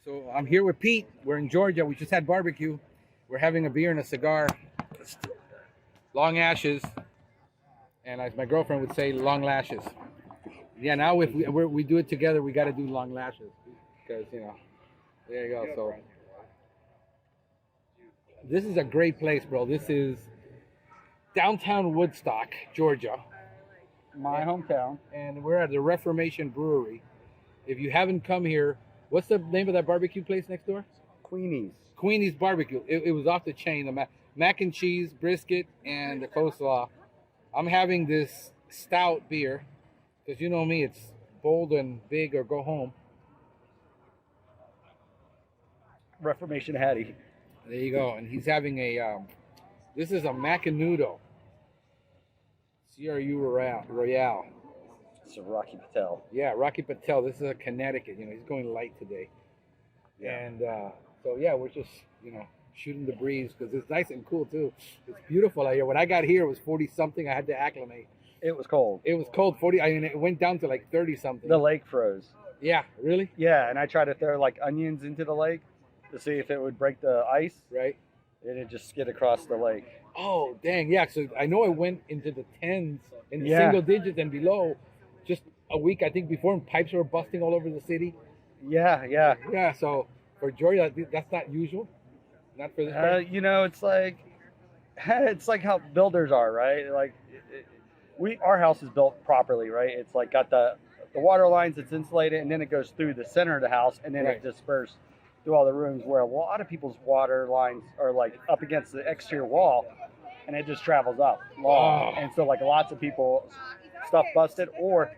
So I'm here with Pete. We're in Georgia. We just had barbecue. We're having a beer and a cigar. Long ashes. And as my girlfriend would say, long lashes. Yeah, now if we do it together, we got to do long lashes. Because, there you go. So this is a great place, bro. This is downtown Woodstock, Georgia. My hometown. And we're at the Reformation Brewery. If you haven't come here, what's the name of that barbecue place next door? Queenie's. Queenie's Barbecue. It was off the chain. The mac and cheese, brisket, and the coleslaw. I'm having this stout beer because you know me, it's bold and big or go home. Reformation Hattie. There you go. And he's having this is a Macanudo. CRU Royale. It's a Rocky Patel. Yeah, Rocky Patel. This is a Connecticut. He's going light today. Yeah. And so, yeah, we're just, shooting the breeze because it's nice and cool, too. It's beautiful out here. When I got here, it was 40-something. I had to acclimate. It was cold. It was cold, 40. I mean, it went down to like 30-something. The lake froze. Yeah, really? Yeah, and I tried to throw like onions into the lake to see if it would break the ice. Right. And it just skid across the lake. Oh, dang. Yeah, so I know I went into the tens and the Yeah. single digits and below just a week, I think, before, and pipes were busting all over the city. Yeah. Yeah, so for Georgia, that's not usual. Not for this place. It's like how builders are, right? Like our house is built properly, right? It's like got the water lines, it's insulated, and then it goes through the center of the house, and then Right. it disperses through all the rooms. Where a lot of people's water lines are like up against the exterior wall, and it just travels up long. Oh. And so like lots of people stuff busted, or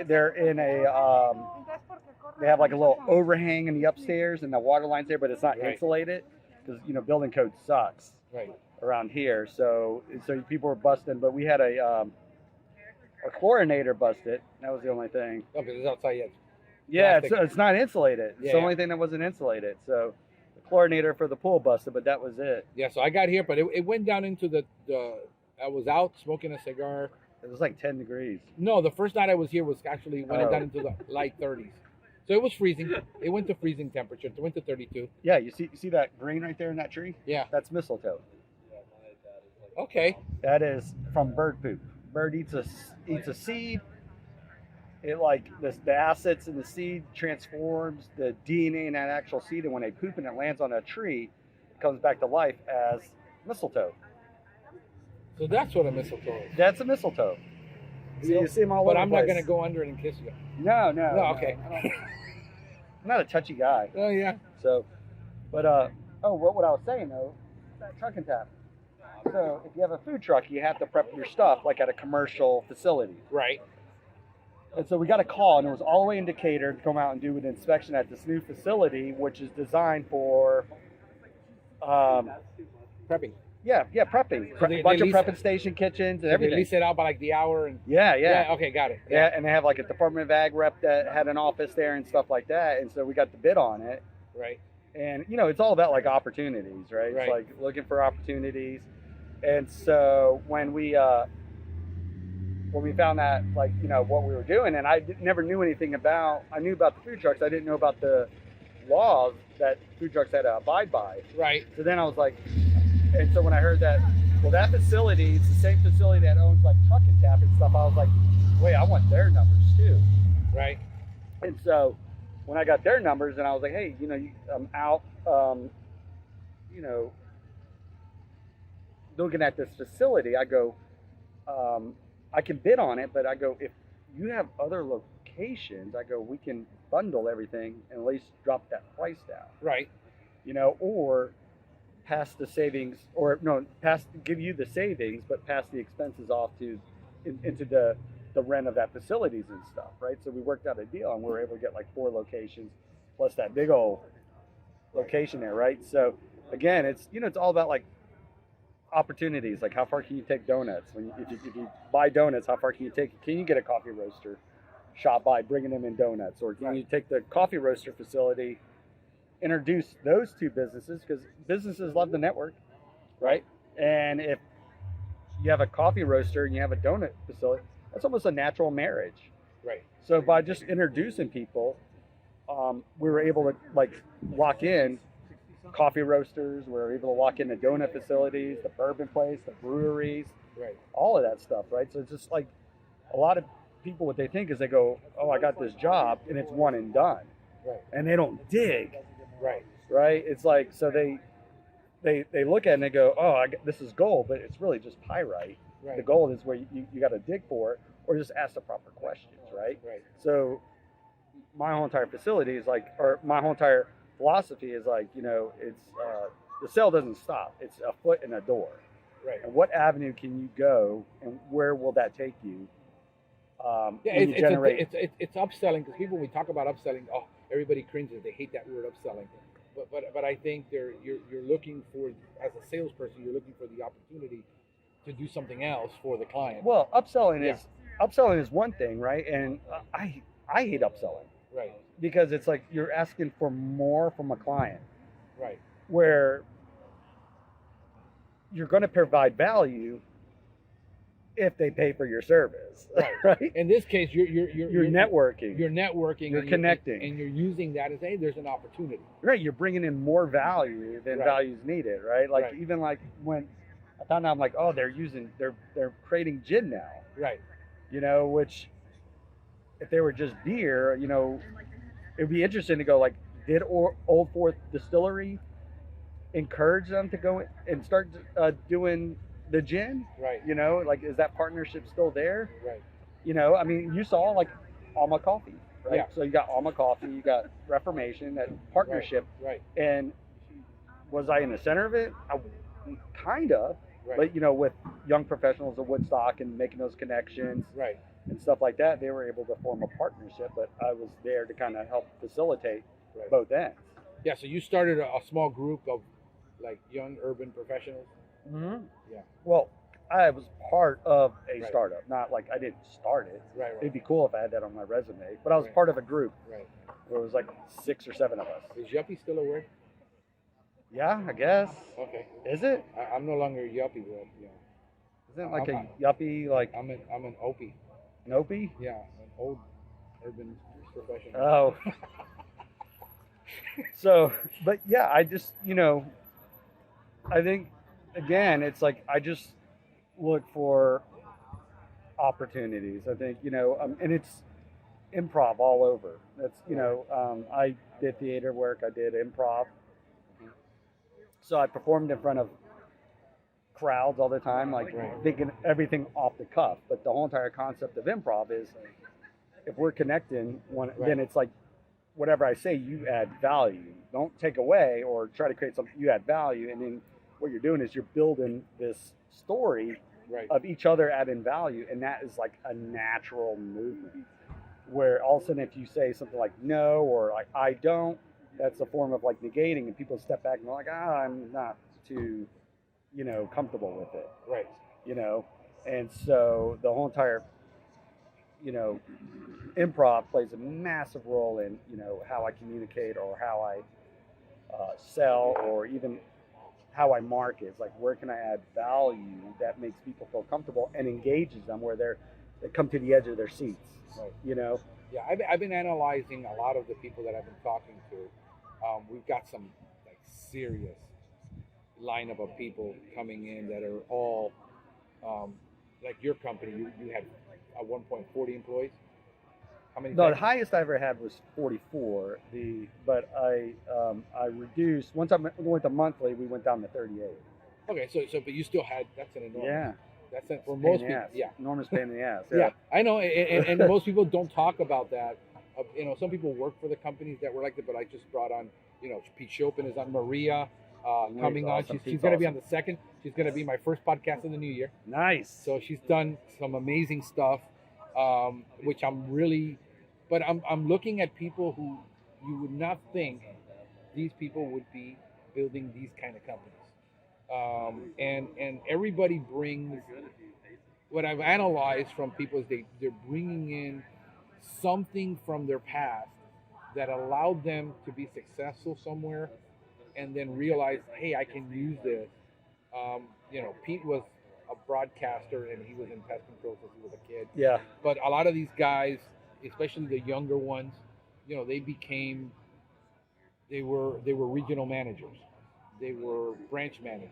they're in they have like a little overhang in the upstairs, and the water line's there, but it's not Right. insulated because building code sucks Right. around here. So people were busting, but we had a chlorinator busted. That was the only thing. Okay, it's outside yet. Yeah, Plastic. it's not insulated. It's the Yeah. only thing that wasn't insulated. So the chlorinator for the pool busted, but that was it. Yeah, so I got here, but it went down into the I was out smoking a cigar. It was like 10 degrees. No, the first night I was here was actually when it Oh. got into the light 30s. So it was freezing. It went to freezing temperature. It went to 32. Yeah, you see that green right there in that tree? Yeah. That's mistletoe. Okay. That is from bird poop. Bird eats a seed. It like the acids in the seed transforms the DNA in that actual seed, and when they poop and it lands on a tree, it comes back to life as mistletoe. So that's what a mistletoe is. That's a mistletoe. You see them all But over I'm the not place. going to go under it and kiss you. No. No, okay. I'm not a touchy guy. Oh, yeah. So, but what I was saying though, that truck and tap. So if you have a food truck, you have to prep your stuff like at a commercial facility. Right. And so we got a call, and it was all the way in Decatur to come out and do an inspection at this new facility, which is designed for, Prepping. prepping. So A bunch of lease- prepping station kitchens and So they everything. lease it out by like the hour. And Yeah. okay, got it. Yeah, and they have like a Department of Ag rep that had an office there and stuff like that. And so we got the bid on it. Right. And, it's all about like opportunities, right? Right. It's like looking for opportunities. And so when we found that, like, what we were doing, and I never knew anything about, I knew about the food trucks. I didn't know about the laws that food trucks had to abide by. Right. So then I was like, and so when I heard that, well, that facility, it's the same facility that owns like Truck and Tap and stuff, I was like, wait, I want their numbers too. Right. And so when I got their numbers, and I was like, hey, I'm out, looking at this facility, I go, I can bid on it, but I go, if you have other locations, I go, we can bundle everything and at least drop that price down. Right. Or pass the savings, or no, give you the savings, but pass the expenses off into the rent of that facilities and stuff, right? So we worked out a deal, and we were able to get like 4 locations plus that big old location there, right? So again, it's it's all about like opportunities. Like, how far can you take donuts? If you buy donuts, how far can you take it? Can you get a coffee roaster shop by bringing them in donuts, or can you take the coffee roaster facility, introduce those two businesses, because businesses love the network, right? And if you have a coffee roaster and you have a donut facility, that's almost a natural marriage. Right. So by just introducing people, we were able to like lock in coffee roasters. We were able to lock in the donut facilities, the bourbon place, the breweries, Right. all of that stuff, right? So it's just like a lot of people, what they think is they go, oh, I got this job, and it's one and done, Right. and they don't dig, Right. right? It's like, so they look at it and they go, oh, this is gold, but it's really just pyrite. Right. The gold is where you got to dig for it, or just ask the proper questions, right? Right. So my whole entire facility is like, or my whole entire philosophy is like, it's the sale doesn't stop. It's a foot in a door. Right. And what avenue can you go, and where will that take you? Yeah, when you generate. it's upselling, because people, when we talk about upselling, oh, everybody cringes. They hate that word, upselling. But I think you're looking for, as a salesperson, you're looking for the opportunity to do something else for the client. Well, upselling is one thing, right? And I hate upselling. Right. Because it's like you're asking for more from a client. Right. Where you're going to provide value if they pay for your service. Right. Right? In this case, you're networking. You're networking. You're connecting. And you're using that as, hey, there's an opportunity. Right. You're bringing in more value than value's needed, right? Like even like when I found out, I'm like, oh, they're creating gin now. Right. Which if they were just beer, it'd be interesting to go like, did Old Fourth Distillery encourage them to go and start doing the gin? Right. Like, is that partnership still there? Right. I mean, you saw like Alma Coffee, right? Yeah. So you got Alma Coffee, you got Reformation, that partnership. Right. And was I in the center of it? Kind of. Right. But with young professionals of Woodstock and making those connections, right, and stuff like that, they were able to form a partnership. But I was there to kind of help facilitate both ends. Yeah. So you started a small group of like young urban professionals. Mm-hmm. Yeah. Well, I was part of a startup, not like I didn't start it. Right. It'd be cool if I had that on my resume, but I was part of a group. Right. Where it was like 6 or 7 of us. Is yuppie still a word? Yeah, I guess. Okay. Is it? I'm no longer a yuppie, but yeah. Isn't it like a yuppie? Like I'm an opie. An opie? Yeah, an old urban professional. Oh. So, but yeah, I just I think again, it's like I just look for opportunities. I think and it's improv all over. That's I did theater work. I did improv. So I performed in front of crowds all the time, like thinking everything off the cuff. But the whole entire concept of improv is, if we're connecting, then it's like, whatever I say, you add value. Don't take away or try to create something. You add value, and then what you're doing is you're building this story of each other adding value, and that is like a natural movement. Where all of a sudden, if you say something like no or like I don't, that's a form of like negating, and people step back and they're like, I'm not too, comfortable with it. Right. And so the whole entire, improv plays a massive role in, how I communicate or how I sell or even how I market. It's like, where can I add value that makes people feel comfortable and engages them where they come to the edge of their seats. Right. Yeah, I've been analyzing a lot of the people that I've been talking to. We've got some like serious lineup of people coming in that are all like your company. You had at one point 40 employees. How many? No, the highest I ever had was 44. But I reduced once I went to monthly. We went down to 38. Okay, so but you still had, that's an enormous. Yeah. That's for most people. Yeah. Enormous pain in the ass. Yeah, I know, and most people don't talk about that. Some people work for the companies that were like that, but I just brought on, Pete Chopin is on, Maria coming awesome. on. She's going to be on the second. She's going to be my first podcast in the new year. Nice. So she's done some amazing stuff, which I'm really, but I'm looking at people who you would not think these people would be building these kind of companies. And everybody brings, what I've analyzed from people is they're bringing in something from their past that allowed them to be successful somewhere, and then realize, hey, I can use this. Pete was a broadcaster and he was in pest control since he was a kid. Yeah. But a lot of these guys, especially the younger ones, they became, they were regional managers, they were branch managers.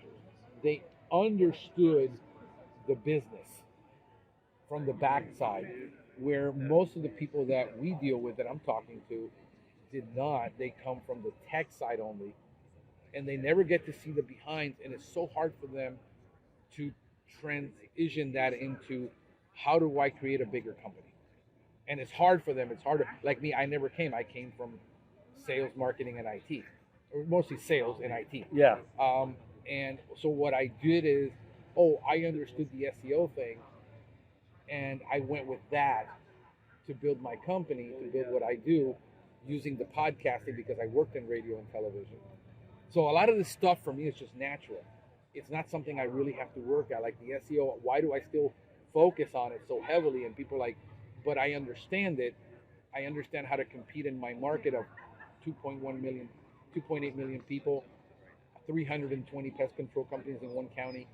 They understood the business from the backside, where most of the people that we deal with, that I'm talking to, did not. They come from the tech side only, and they never get to see the behinds, and it's so hard for them to transition that into, how do I create a bigger company? And it's hard for them. It's harder. Like me, I came from sales, marketing, and IT, or mostly sales and IT. Yeah. And so what I did is, oh, I understood the SEO thing, and I went with that to build my company, to build what I do, using the podcasting, because I worked in radio and television. So a lot of this stuff for me is just natural. It's not something I really have to work at. Like the SEO, why do I still focus on it so heavily? And people are like, but I understand it. I understand how to compete in my market of 2.1 million, 2.8 million people, 320 pest control companies in one county.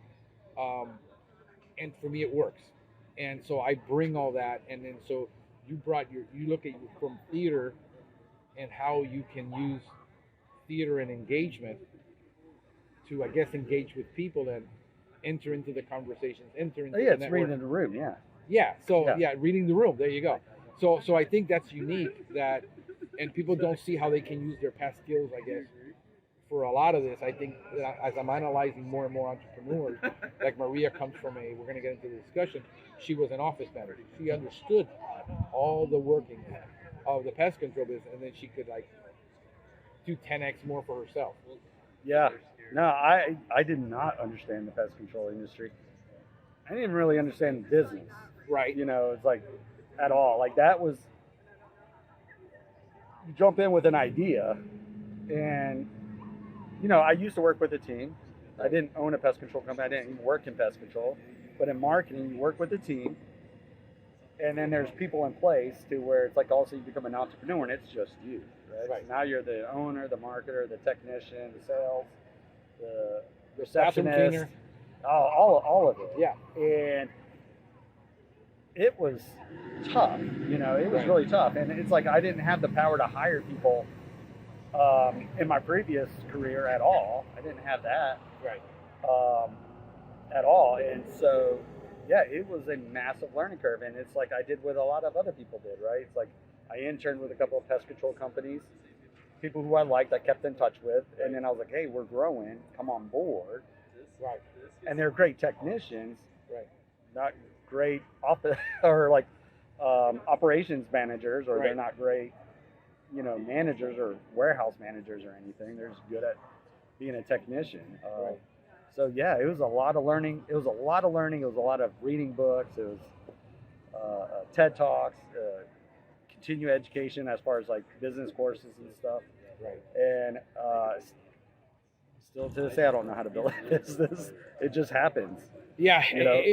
And for me, it works. And so I bring all that. And then so you look at from theater and how you can use theater and engagement to, I guess, engage with people and enter into the conversations, enter into the it's network. reading the room, yeah. Yeah, so reading the room. There you go. So I think that's unique, and people don't see how they can use their past skills, I guess, for a lot of this. I think that as I'm analyzing more and more entrepreneurs, like Maria comes from we're going to get into the discussion, she was an office manager. She understood all the workings of the pest control business, and then she could do 10x more for herself. Yeah. No, I did not understand the pest control industry. I didn't even really understand the business. Right. It's like, at all. Like, that was, you jump in with an idea, and, I used to work with a team. I didn't own a pest control company. I didn't even work in pest control. But in marketing, you work with a team, and then there's people in place to where it's like, also you become an entrepreneur, and it's just you, right? So now you're the owner, the marketer, the technician, the sales, the receptionist, all of it. Yeah. And it was tough, it was really tough. And it's like, I didn't have the power to hire people in my previous career at all. I didn't have that. Right. At all. And so, yeah, it was a massive learning curve. And it's like I did what a lot of other people did, right? It's like I interned with a couple of pest control companies, people who I liked, I kept in touch with. And then I was like, hey, we're growing, come on board. Right. And they're great technicians. Right. Not great office or operations managers, or they're not great, managers or warehouse managers or anything. They're just good at being a technician. So yeah, it was a lot of learning. It was a lot of reading books. It was TED Talks, continuing education as far as business courses and stuff. Right. And still to this day, I don't know how to build a business. It just happens. Yeah,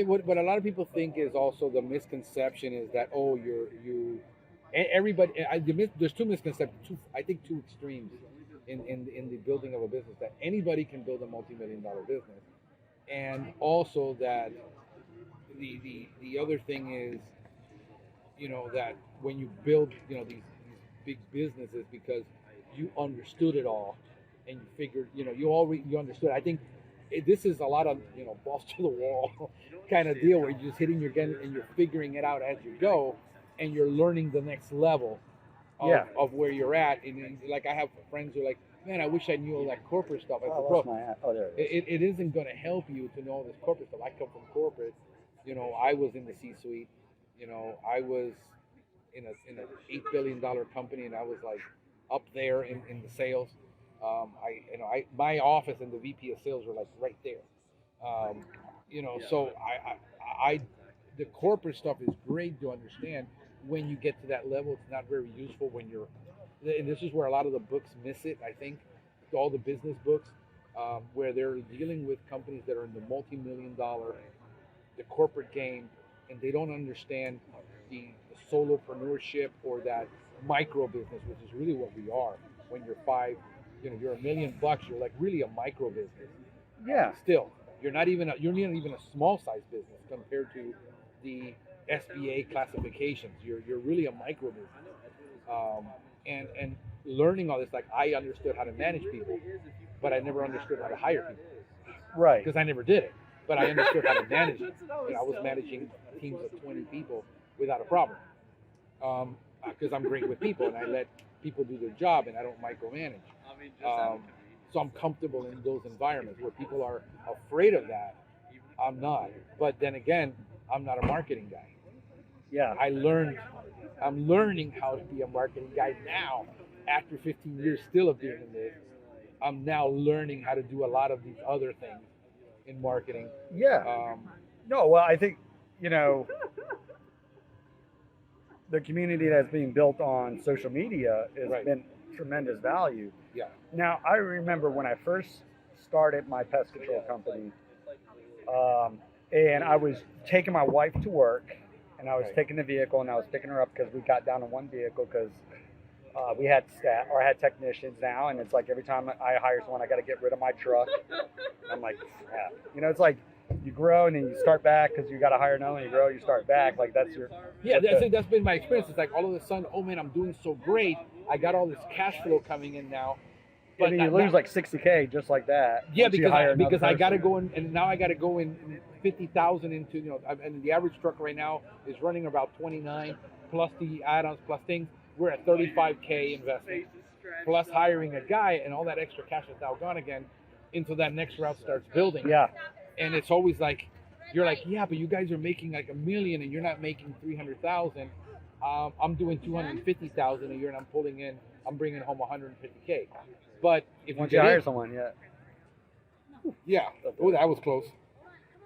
what a lot of people think is also the misconception is that, everybody. There's two misconceptions. I think two extremes in the building of a business, that anybody can build a multi-million-dollar business, and also that the other thing is, that when you build these big businesses, because you understood it all and you figured you understood. I think this is a lot of balls to the wall kind of deal, where you're just hitting your gun and you're figuring it out as you go, and you're learning the next level of where you're at. And like, I have friends who are like, man, I wish I knew all that corporate stuff. I said, bro, there it is. it isn't going to help you to know all this corporate stuff. I come from corporate. I was in the C-suite. I was in an $8 billion company, and I was like up there in the sales. My office and the VP of sales were like right there. So the corporate stuff is great to understand. When you get to that level, it's not very useful when you're, and this is where a lot of the books miss it, I think, all the business books, where they're dealing with companies that are in the multi-million-dollar, the corporate game, and they don't understand the solopreneurship or that micro business, which is really what we are. When you're you're $1 million, you're like really a micro business. Yeah. Still, you're not even a small size business compared to the SBA classifications. You're really a micro business. and learning all this. Like I understood how to manage people, but I never understood how to hire people Right. because I never did it. But I understood how to manage it. I was managing teams of 20 people without a problem because I'm great with people and I let people do their job and I don't micromanage. So I'm comfortable in those environments where people are afraid of that. I'm not. But then again, I'm not a marketing guy. Yeah. I'm learning how to be a marketing guy now after 15 years still of being in this. I'm now learning how to do a lot of these other things in marketing. Yeah. No, well, I think, you know, the community that's being built on social media has Right. been tremendous value. Yeah. Now, I remember when I first started my pest control company, and I was taking my wife to work, and I was Right. taking the vehicle, and I was picking her up because we got down to one vehicle because we had staff or I had technicians now, and it's like every time I hire someone, I got to get rid of my truck. I'm like, yeah, you know, it's like you grow and then you start back because you got to hire another one. You grow, you start back. Like that's your That's been my experience. It's like all of a sudden, oh man, I'm doing so great. I got all this cash flow coming in now. But you lose like $60K just like that. Yeah, once you hire another because I got to person. go in, and now I got to go in 50,000 into, you know, and the average truck right now is running about 29 plus the add-ons plus things. We're at 35K investment plus hiring a guy, and all that extra cash is now gone again until that next route starts building. Yeah. And it's always like, you're like, yeah, but you guys are making like $1 million and you're not making 300,000. I'm doing 250,000 a year and I'm bringing home 150K. But if Once you you get hire in, someone, yeah. yeah, oh, that was close.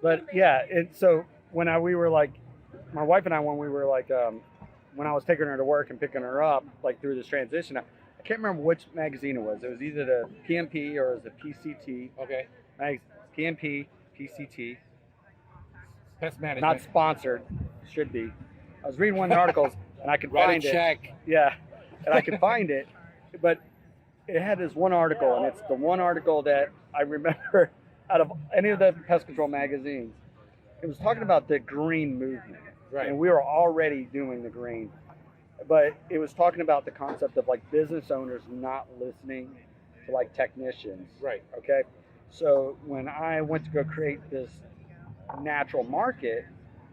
But yeah, so when we were like, my wife and I, when we were like, when I was taking her to work and picking her up, like through this transition, I can't remember which magazine it was. It was either the PMP or it was the PCT. Okay. PMP, PCT. Pest management. Not sponsored, should be. I was reading one of the articles and I could Write find a it. check. Yeah, and I could find it, but it had this one article, and it's the one article that I remember out of any of the pest control magazines. It was talking about the green movement, Right. and we were already doing the green, but it was talking about the concept of like business owners not listening to like technicians. Right. Okay, so when I went to go create this natural market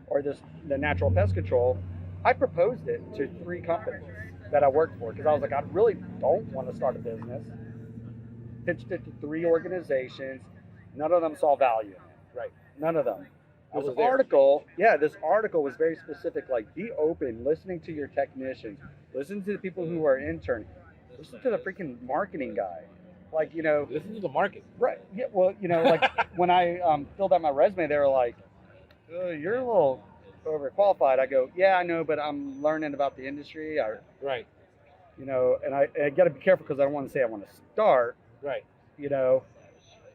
or the natural pest control, I proposed it to 3 companies that I worked for because I was like, I really don't want to start a business. Pitched it to 3 organizations. None of them saw value in it. Right. None of them. I was This there. article was very specific. Like, be open, listening to your technicians, listen to the people who are interning, listen to the freaking marketing guy. Like, you know, Listen to the market. right? Yeah. Well, you know, like when I filled out my resume, they were like, "You're a little overqualified." I go, "Yeah, I know, but I'm learning about the industry." Right. You know, and I got to be careful because I don't want to say I want to start. Right. You know,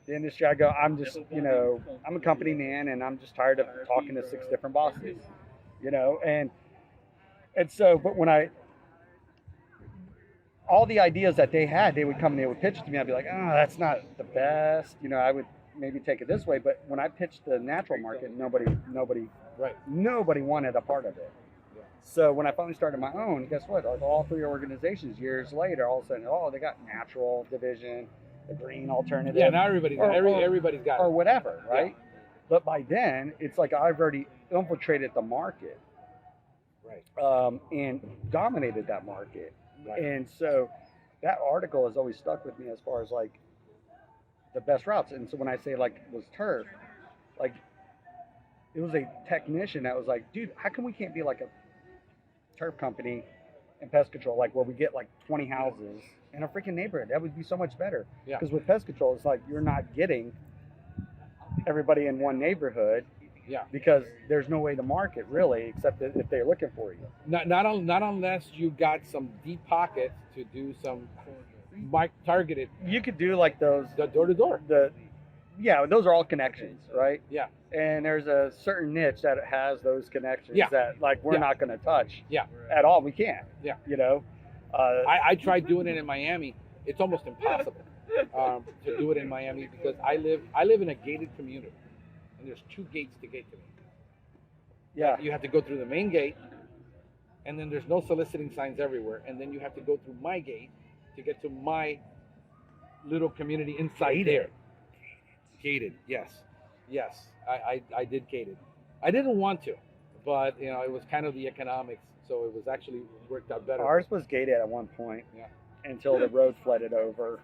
the industry. I go, I'm just, you know, I'm a company man, and I'm just tired of talking to 6 different bosses. You know, and so, but when all the ideas that they had, they would come and they would pitch it to me. I'd be like, oh, that's not the best. You know, I would maybe take it this way. But when I pitched the natural market, nobody Right. wanted a part of it. Yeah. So when I finally started my own, guess what? Like all 3 organizations years later, all of a sudden, they got natural division, the green alternative. Yeah. Now everybody's got or it. whatever, right? But by then, it's like I've already infiltrated the market. Right. And dominated that market. Right. And so that article has always stuck with me as far as like the best routes. And so when I say like was turf, like it was a technician that was like, dude, how come we can't be like a turf company in pest control, like where we get like 20 houses in a freaking neighborhood? That would be so much better. Yeah. Because with pest control, it's like you're not getting everybody in one neighborhood. Yeah. Because there's no way to market really, except if they're looking for you. Not unless you got some deep pockets to do some targeted. You could do like those The door to door. Those are all connections, right? Yeah. And there's a certain niche that has those connections Yeah. that like we're Yeah. not going to touch. Yeah. At all. We can't. Yeah. You know. I tried doing it in Miami. It's almost impossible to do it in Miami because I live in a gated community, and there's 2 gates to get to me. Yeah. You have to go through the main gate, and then there's no soliciting signs everywhere, and then you have to go through my gate to get to my little community inside Gated. there. Gated, yes, yes, I did gated. I didn't want to, but you know it was kind of the economics, so it was actually worked out better. Ours was gated at one point Yeah. until the road flooded over.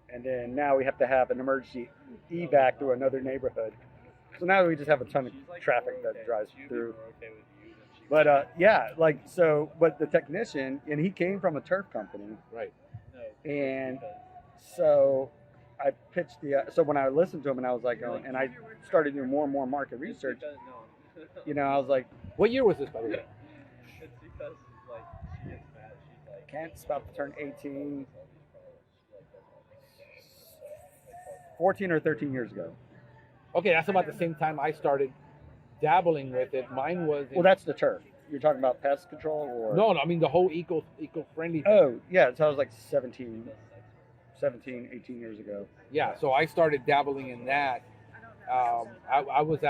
And then now we have to have an emergency evac through another neighborhood. So now we just have a ton of traffic that drives through. But yeah, like so. But the technician, and he came from a turf company, Right. and so I pitched the. So when I listened to him, and I was like, oh, and I started doing more and more market research. You know, I was like, What year was this, by the way? Kent's about to turn 18, 14 or 13 years ago. Okay, that's about the same time I started dabbling with it. Mine was. Well, that's the turf. You're talking about pest control, or No, I mean the whole eco-friendly thing. Oh, yeah. So I was like 17, 18 years ago. Yeah, so I started dabbling in that. I was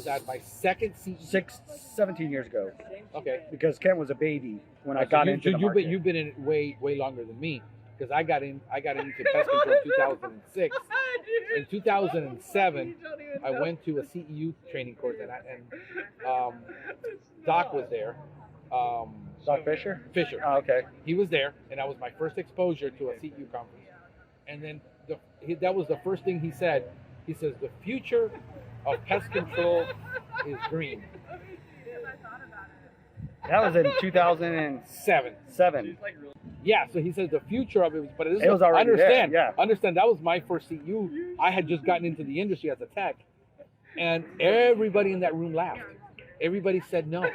at my second CE. 17 years ago, Okay. because Kent was a baby when I So got into the market. you've been in it way longer than me, because I got into pest control in 2006. In 2007, I went to a CEU training course, and Doc was there. Doc Fisher? Fisher. Oh, okay. He was there, and that was my first exposure to a CEU conference. And then that was the first thing he said. He says, the future of pest control is green. That was in 2007. Seven. Yeah, so he says the future of it, but It was already understand. there, yeah. Understand, that was my first CEU. I had just gotten into the industry as a tech, and everybody in that room laughed. Everybody said no.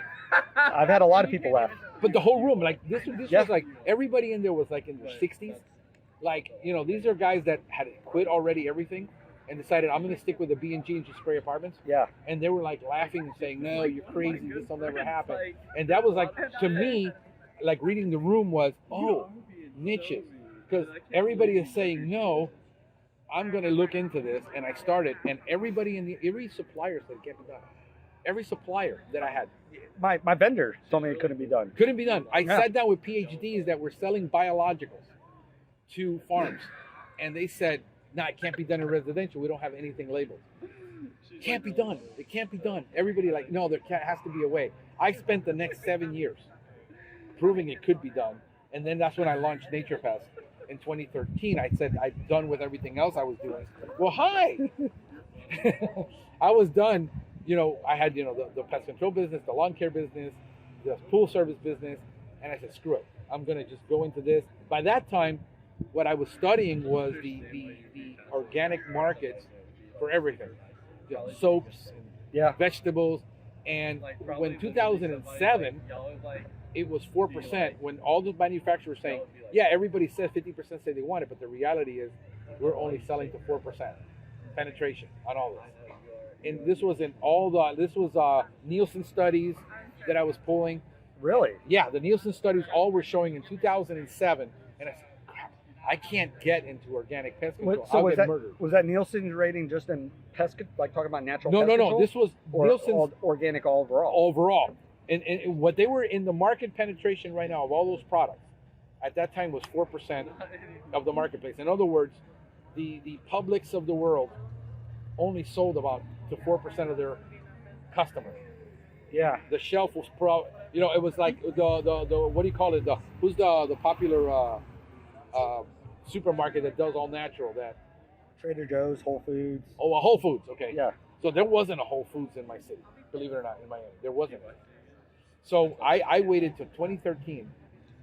I've had a lot of people laugh. But the whole room, like this Yeah. was like everybody in there was like in their 60s. Like, you know, these are guys that had quit already everything and decided I'm going to stick with the B&G and just spray apartments. Yeah. And they were like laughing and saying, "No, you're crazy. This will never happen." And that was like, to me, like reading the room was, oh, niches, because everybody is saying no. I'm going to look into this, and I started, and every supplier said it can't be done. Every supplier that I had My vendor told me it couldn't be done. couldn't be done. I Yeah. sat down with PhDs that were selling biologicals to farms, and they said, "No, it can't be done in residential. We don't have anything labeled. Can't be done. It can't be done." Everybody like, "No, has to be a way." I spent the next 7 years proving it could be done, and then that's when I launched Nature Pest in 2013. I said I'd done with everything else I was doing. Well, hi, I was done. You know, I had, you know, the pest control business, the lawn care business, the pool service business, and I said, screw it. I'm going to just go into this. By that time, what I was studying was the organic markets for everything. You know, soaps, and Yeah. vegetables, and when 2007, it was 4%, when all the manufacturers saying, yeah, everybody says 50% say they want it, but the reality is we're only selling to 4% penetration on all this. And this was Nielsen studies that I was pulling. Really? Yeah, the Nielsen studies all were showing in 2007, and I said, crap, I can't get into organic pest control. So I'll was get murdered. that Nielsen's rating just in pest, like talking about natural No, pest no, no. control? This was Or Nielsen's organic overall? overall. And what they were in the market penetration right now of all those products at that time was 4% of the marketplace. In other words, the Publix of the world only sold about to 4% of their customers. Yeah. The shelf was it was like the what do you call it? Who's the popular supermarket that does all natural? That Trader Joe's, Whole Foods. a Whole Foods. Okay. Yeah. So there wasn't a Whole Foods in my city, believe it or not, in Miami. There wasn't. So I waited till 2013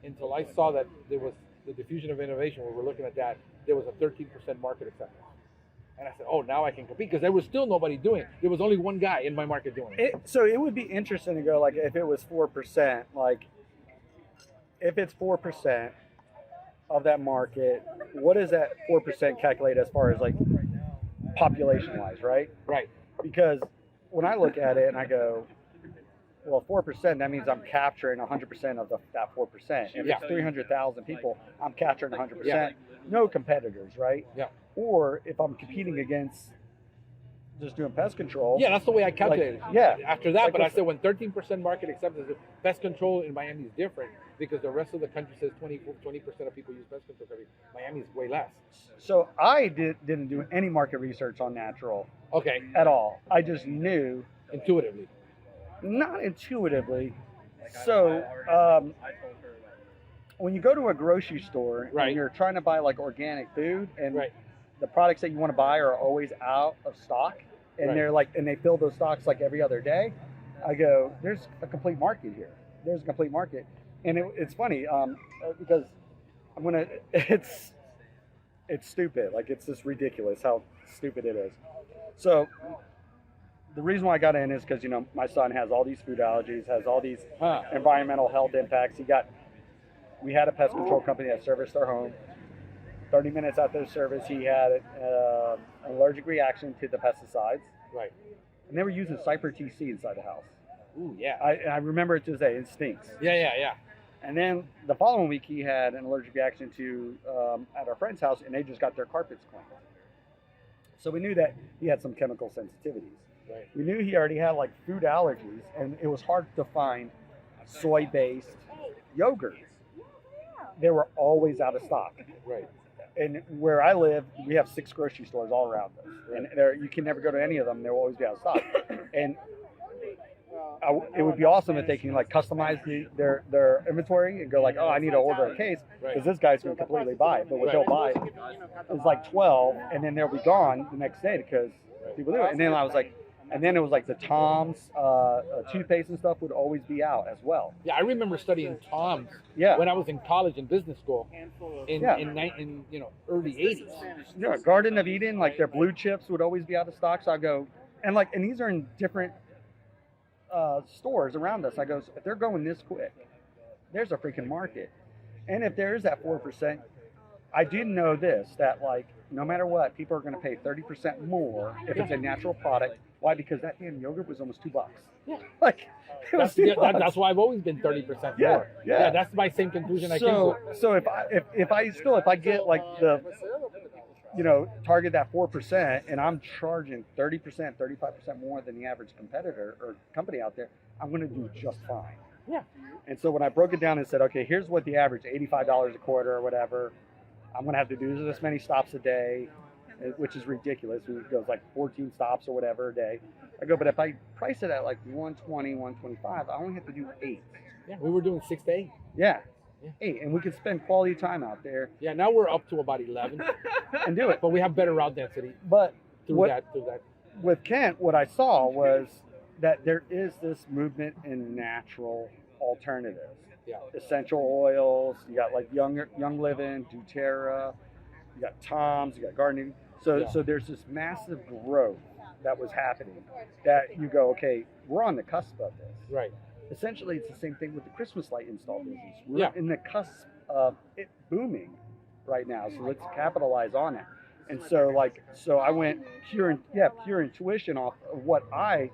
until I saw that there was the diffusion of innovation, where we're looking at that, there was a 13% market acceptance. And I said, oh, now I can compete, because there was still nobody doing it. There was only one guy in my market doing it. So it would be interesting to go, like, if it was 4%, like, if it's 4% of that market, what does that 4% calculate as far as, like, population-wise, right? Right. Because when I look at it and I go, well, 4%, that means I'm capturing 100% of that 4%. If Yeah. it's 300,000 people, I'm capturing 100%. Yeah. No competitors, right? Yeah. Or if I'm competing against just doing pest control. Yeah, that's the way I calculated. Like, yeah. After that, Like, but I said when 13% market acceptance, pest control in Miami is different because the rest of the country says 20% of people use pest control. Miami is way less. So I didn't do any market research on natural Okay. at all. I just knew Intuitively. not intuitively. So when you go to a grocery store Right. and you're trying to buy like organic food and Right. the products that you want to buy are always out of stock and Right. they're like, and they fill those stocks like every other day, I go, there's a complete market here. There's a complete market. And it's funny because I'm going to, it's stupid. Like it's just ridiculous how stupid it is. So the reason why I got in is because, you know, my son has all these food allergies, has all these environmental health impacts. We had a pest control company that serviced our home. 30 minutes after the service, he had an allergic reaction to the pesticides. Right. And they were using Cyper TC inside the house. Ooh, yeah. I remember it to this day. It stinks. Yeah. And then the following week, he had an allergic reaction to at our friend's house, and they just got their carpets cleaned. So we knew that he had some chemical sensitivities. Right. We knew he already had like food allergies, and it was hard to find soy-based yogurt. They were always out of stock. Right. And where I live, we have 6 grocery stores all around us, and you can never go to any of them. They'll always be out of stock. And it would be awesome if they can like customize their inventory and go like, oh, I need to order a case because this guy's going to completely buy it. But what they'll buy is like 12, and then they'll be gone the next day because people do it. And then I was like, and then it was like the Tom's toothpaste and stuff would always be out as well. Yeah, I remember studying Tom's Yeah. when I was in college and business school in early 80s. Yeah, Garden of Eden, like their blue chips would always be out of stock. So I go, and these are in different stores around us. I go, if they're going this quick, there's a freaking market. And if there is that 4%, I do know this, that like no matter what, people are going to pay 30% more if it's a natural product. Why? Because that damn yogurt was almost $2. Yeah. Like it was $2. That's why I've always been 30% Yeah, more. yeah. That's my same conclusion I came to. So if I get like the, you know, target that 4% and I'm charging 30%, 35% more than the average competitor or company out there, I'm going to do just fine. Yeah. And so when I broke it down and said, okay, here's what the average, $85 a quarter or whatever, I'm going to have to do this many stops a day, which is ridiculous. It goes like 14 stops or whatever a day. I go, but if I price it at like 120, 125, I only have to do 8. Yeah, we were doing 6 to 8. Yeah. Yeah. 8, and we could spend quality time out there. Yeah, now we're up to about 11. And do it. But we have better route density But through that. with Kent, what I saw was that there is this movement in natural alternatives. Yeah. Essential oils. You got like Young Living, doTERRA. You got Tom's. You got Gardening. So there's this massive growth that was happening. That you go, okay, we're on the cusp of this. Right. Essentially, it's the same thing with the Christmas light install business. We're in the cusp of it booming right now. So let's capitalize on it. And so I went pure intuition off of what I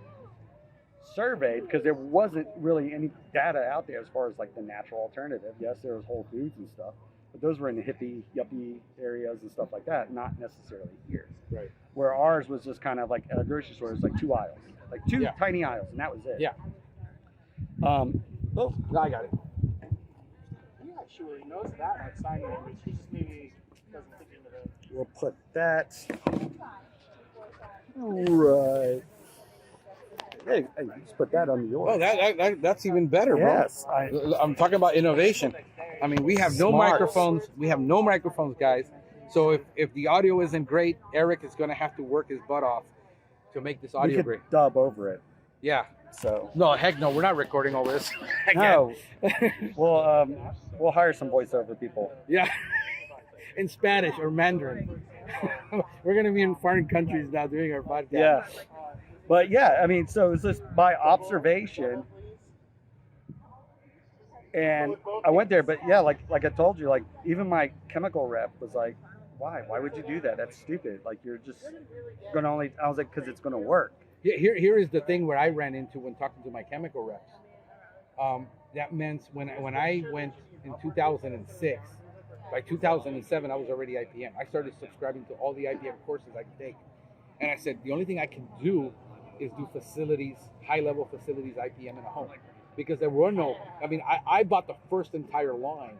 surveyed, because there wasn't really any data out there as far as like the natural alternative. Yes, there was Whole Foods and stuff, but those were in the hippie, yuppie areas and stuff like that, not necessarily here. Right. Where ours was just kind of like a grocery store. It was like 2 aisles, like two tiny aisles, and that was it. Yeah. Oh, I got it. I'm not sure he knows that much sign language. He just maybe doesn't think into it. we'll put that right. Hey, just put that under yours. Oh, that's even better, bro. Yes, I'm talking about innovation. I mean, we have no Smart. microphones. We have no microphones, guys. So if the audio isn't great, Eric is going to have to work his butt off to make this we audio could great. dub over it. Yeah. So No, heck no. We're not recording all this. no, we'll hire some voiceover people. Yeah. In Spanish or Mandarin. We're going to be in foreign countries now doing our podcast. Yeah, but yeah, I mean, so it's just by observation, and I went there. But yeah, like I told you, like even my chemical rep was like, "Why? Why would you do that? That's stupid. Like you're just gonna only." I was like, "Because it's gonna work." Here is the thing where I ran into when talking to my chemical reps. That meant when I went in 2006, by 2007 I was already IPM. I started subscribing to all the IPM courses I could take, And I said, the only thing I can do is do facilities, high-level facilities IPM in a home. Because there were no, I mean, I bought the first entire line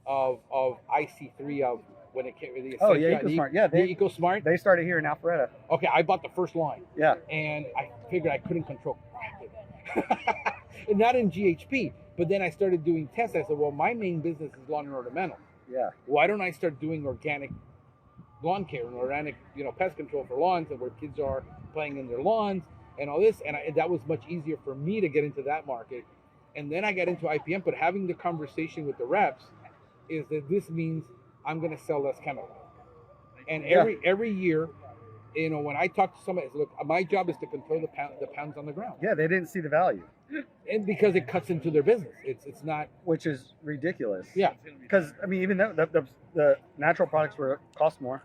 of IC3 of when it came, the Oh, yeah, Essentia- EcoSmart. Yeah, the EcoSmart. They started here in Alpharetta. Okay, I bought the first line. Yeah. And I figured I couldn't control crap. And not in GHP, but then I started doing tests. I said, well, my main business is lawn and ornamental. Yeah. Why don't I start doing organic lawn care and organic, pest control for lawns and where kids are playing in their lawns and all this? And that was much easier for me to get into that market. And then I got into IPM, but having the conversation with the reps is that this means I'm going to sell less chemical. And every year, when I talk to somebody, I say, look, my job is to control the pounds on the ground. Yeah, they didn't see the value. And because it cuts into their business, it's not, which is ridiculous. Yeah, because I mean, even though the natural products cost more,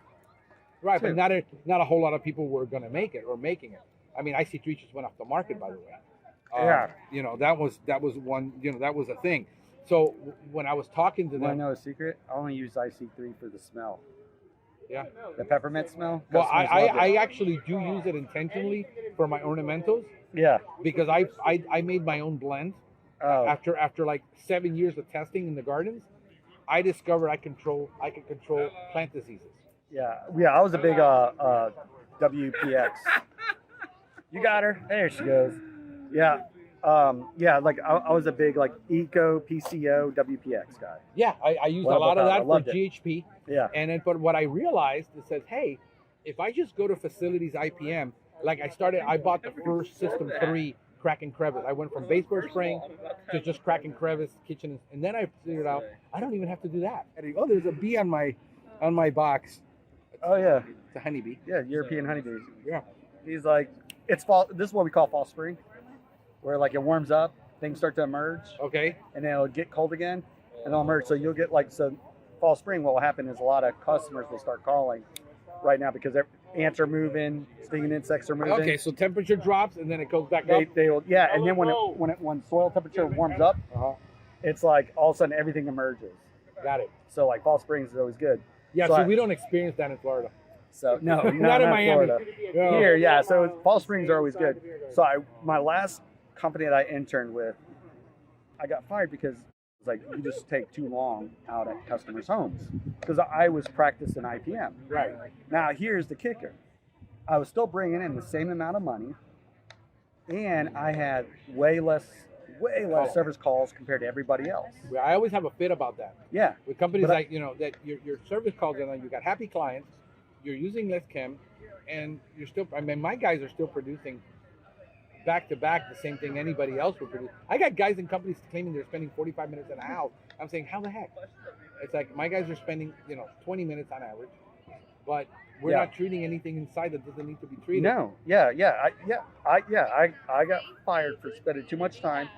right? too. But not a whole lot of people were going to make it or making it. I mean, IC3 just went off the market, by the way. Yeah, that was one. That was a thing. So when I was talking to them, I know a secret. I only use IC3 for the smell. Yeah, the peppermint smell. Well, Customers love I it. actually do use it intentionally for my ornamentals. Yeah. Because I made my own blend. Oh. After like 7 years of testing in the gardens, I discovered I can control plant diseases. Yeah. I was a big WPX. You got her. There she goes. Yeah. Like I was a big like Eco PCO WPX guy. Yeah, I used a lot of that for GHP. Yeah. And then, but what I realized is that, hey, if I just go to facilities IPM, like I bought the first System 3 crack and crevice. I went from baseboard spraying to just crack and crevice kitchen, and then I figured out I don't even have to do that. Oh, there's a bee on my box. Oh yeah, it's a honeybee. Yeah, European honeybees. Yeah, he's like, it's fall. This is what we call fall spring, where like it warms up, things start to emerge. Okay. And then it'll get cold again, and they'll emerge. So you'll get fall spring. What will happen is a lot of customers will start calling right now because ants are moving, stinging insects are moving. Okay, so temperature drops and then it goes back up. They will, yeah, and then when soil temperature warms up, it's like all of a sudden everything emerges. Got it. So like fall springs is always good. Yeah, so we don't experience that in Florida. So no, not in Miami. Florida. No. Here, yeah. So fall springs are always good. So my last company that I interned with, I got fired because it's like you just take too long out at customers' homes because I was practicing IPM. Right. Now here's the kicker: I was still bringing in the same amount of money, and I had way less service calls compared to everybody else. I always have a fit about that. Yeah. With companies that your service calls are, you got happy clients, you're using less chem, and you're still. I mean, my guys are still producing back to back the same thing anybody else would produce. I got guys in companies claiming they're spending 45 minutes in a house. I'm saying, how the heck? It's like my guys are spending 20 minutes on average, but we're not treating anything inside that doesn't need to be treated. No. I got fired for spending too much time.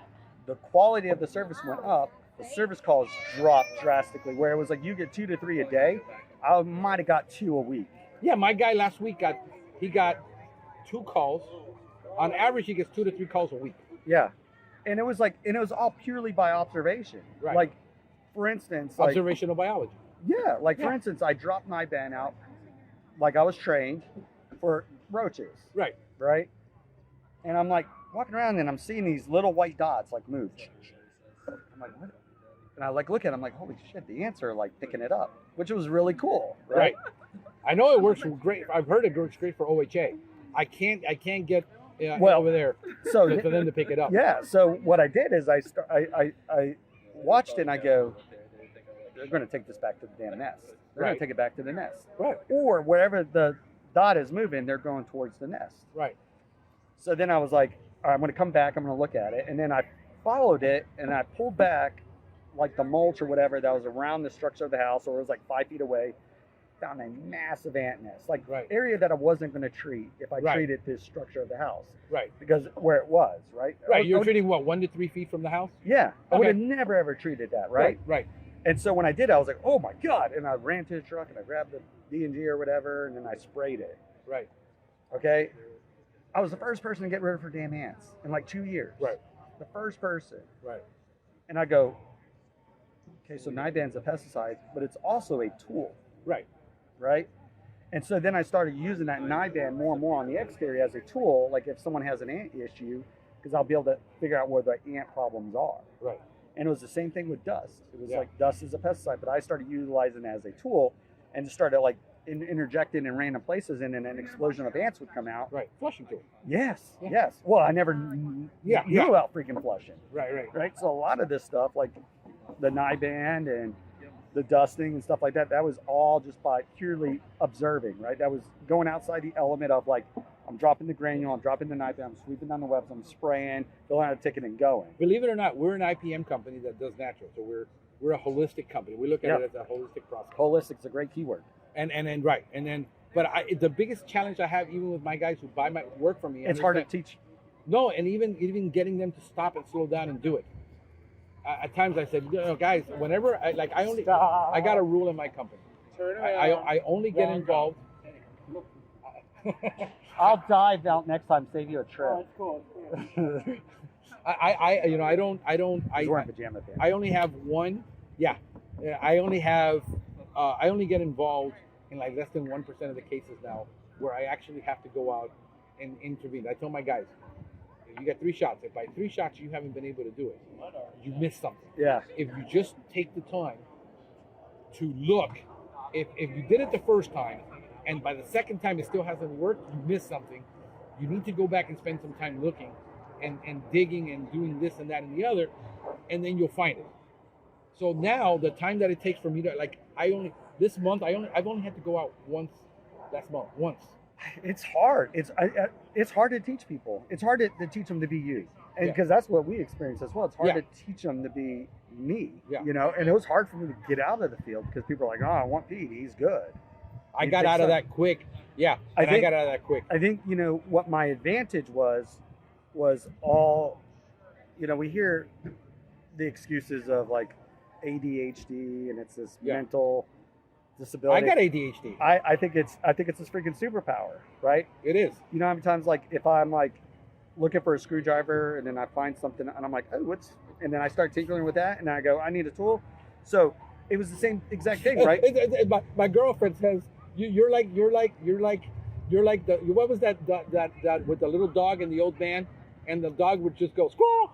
The quality of the service went up. The service calls dropped drastically. Where it was like you get 2 to 3 a day, I might have got 2 a week. Yeah, my guy last week got 2 calls. On average, he gets 2 to 3 calls a week. Yeah, and it was all purely by observation. Right. Like, for instance, observational biology. Yeah, for instance, I dropped my ban out, like I was trained for roaches. Right. Right. And I'm like walking around and I'm seeing these little white dots like move. I'm like, what? And I look at it, I'm like, holy shit, the ants are like picking it up, which was really cool. Right. I know it works great. I've heard it works great for OHA. I can't get over there for them to pick it up. Yeah. So what I did is I watched it and I go, they're going to take this back to the damn nest. They're going to take it back to the nest. Right. Or wherever the dot is moving, they're going towards the nest. Right. So then I was like, all right, I'm going to come back. I'm going to look at it. And then I followed it and I pulled back like the mulch or whatever that was around the structure of the house, or it was like 5 feet away. Found a massive ant nest, like area that I wasn't going to treat if I treated this structure of the house. Right. Because where it was, right? Right. You're treating what, 1 to 3 feet from the house? Yeah. I would have never ever treated that, right? Right. And so when I did, I was like, oh my God. And I ran to the truck and I grabbed the D&G or whatever, and then I sprayed it. Right. Okay. I was the first person to get rid of her damn ants in like 2 years. Right. The first person. Right. And I go, okay, so Niban's a pesticide, but it's also a tool. Right. Right? And so then I started using that NIBAN more and more on the exterior as a tool, like if someone has an ant issue, because I'll be able to figure out where the ant problems are. Right. And it was the same thing with dust. It was Yeah. like dust is a pesticide, but I started utilizing it as a tool and just started like interjecting in random places, and then an explosion of ants would come out. Right. Flushing tool. Yes, Yeah. yes. Well, I never Yeah, knew yeah. about freaking flushing. Right. Right. So a lot of this stuff, like the NIBAN and the dusting and stuff like that, that was all just by purely observing, right? That was going outside the element of like, I'm dropping the granule, I'm dropping the NIBAN, I'm sweeping down the webs, I'm spraying, filling out a ticket and going. Believe it or not, we're an IPM company that does natural. So we're a holistic company. We look at it as a holistic process. Holistic's a great keyword. And then right. And then but the biggest challenge I have even with my guys who buy my work from me. It's hard to teach. No, and even getting them to stop and slow down and do it. At times I said, guys, whenever I got a rule in my company. Turn around. I only get involved. I'll dive out next time, save you a trip. Oh, it's cool. It's cool. I He's wearing pajama pants. I only have one. Yeah, I only get involved in like less than 1% of the cases now where I actually have to go out and intervene. I tell my guys, if you got 3 shots, if by 3 shots you haven't been able to do it, you missed something. Yeah. If you just take the time to look, if you did it the first time and by the second time it still hasn't worked, you missed something. You need to go back and spend some time looking and digging and doing this and that and the other, and then you'll find it. So now the time that it takes for me to I've only had to go out once last month. Once. It's hard. It's hard to teach people. It's hard to teach them to be you, and because that's what we experience as well. It's hard to teach them to be me. Yeah. You know, and it was hard for me to get out of the field because people are like, "Oh, I want Pete. He's good." I got out of that quick. Yeah, I got out of that quick. I think what my advantage was all, we hear the excuses of like ADHD and it's this mental disability. I got ADHD. I think it's this freaking superpower, right? It is. You know how many times like if I'm like looking for a screwdriver and then I find something and I'm like, oh, and then I start tinkering with that and I go, I need a tool. So it was the same exact thing, right? My girlfriend says you're like the what was that with the little dog and the old man, and the dog would just go squirrel.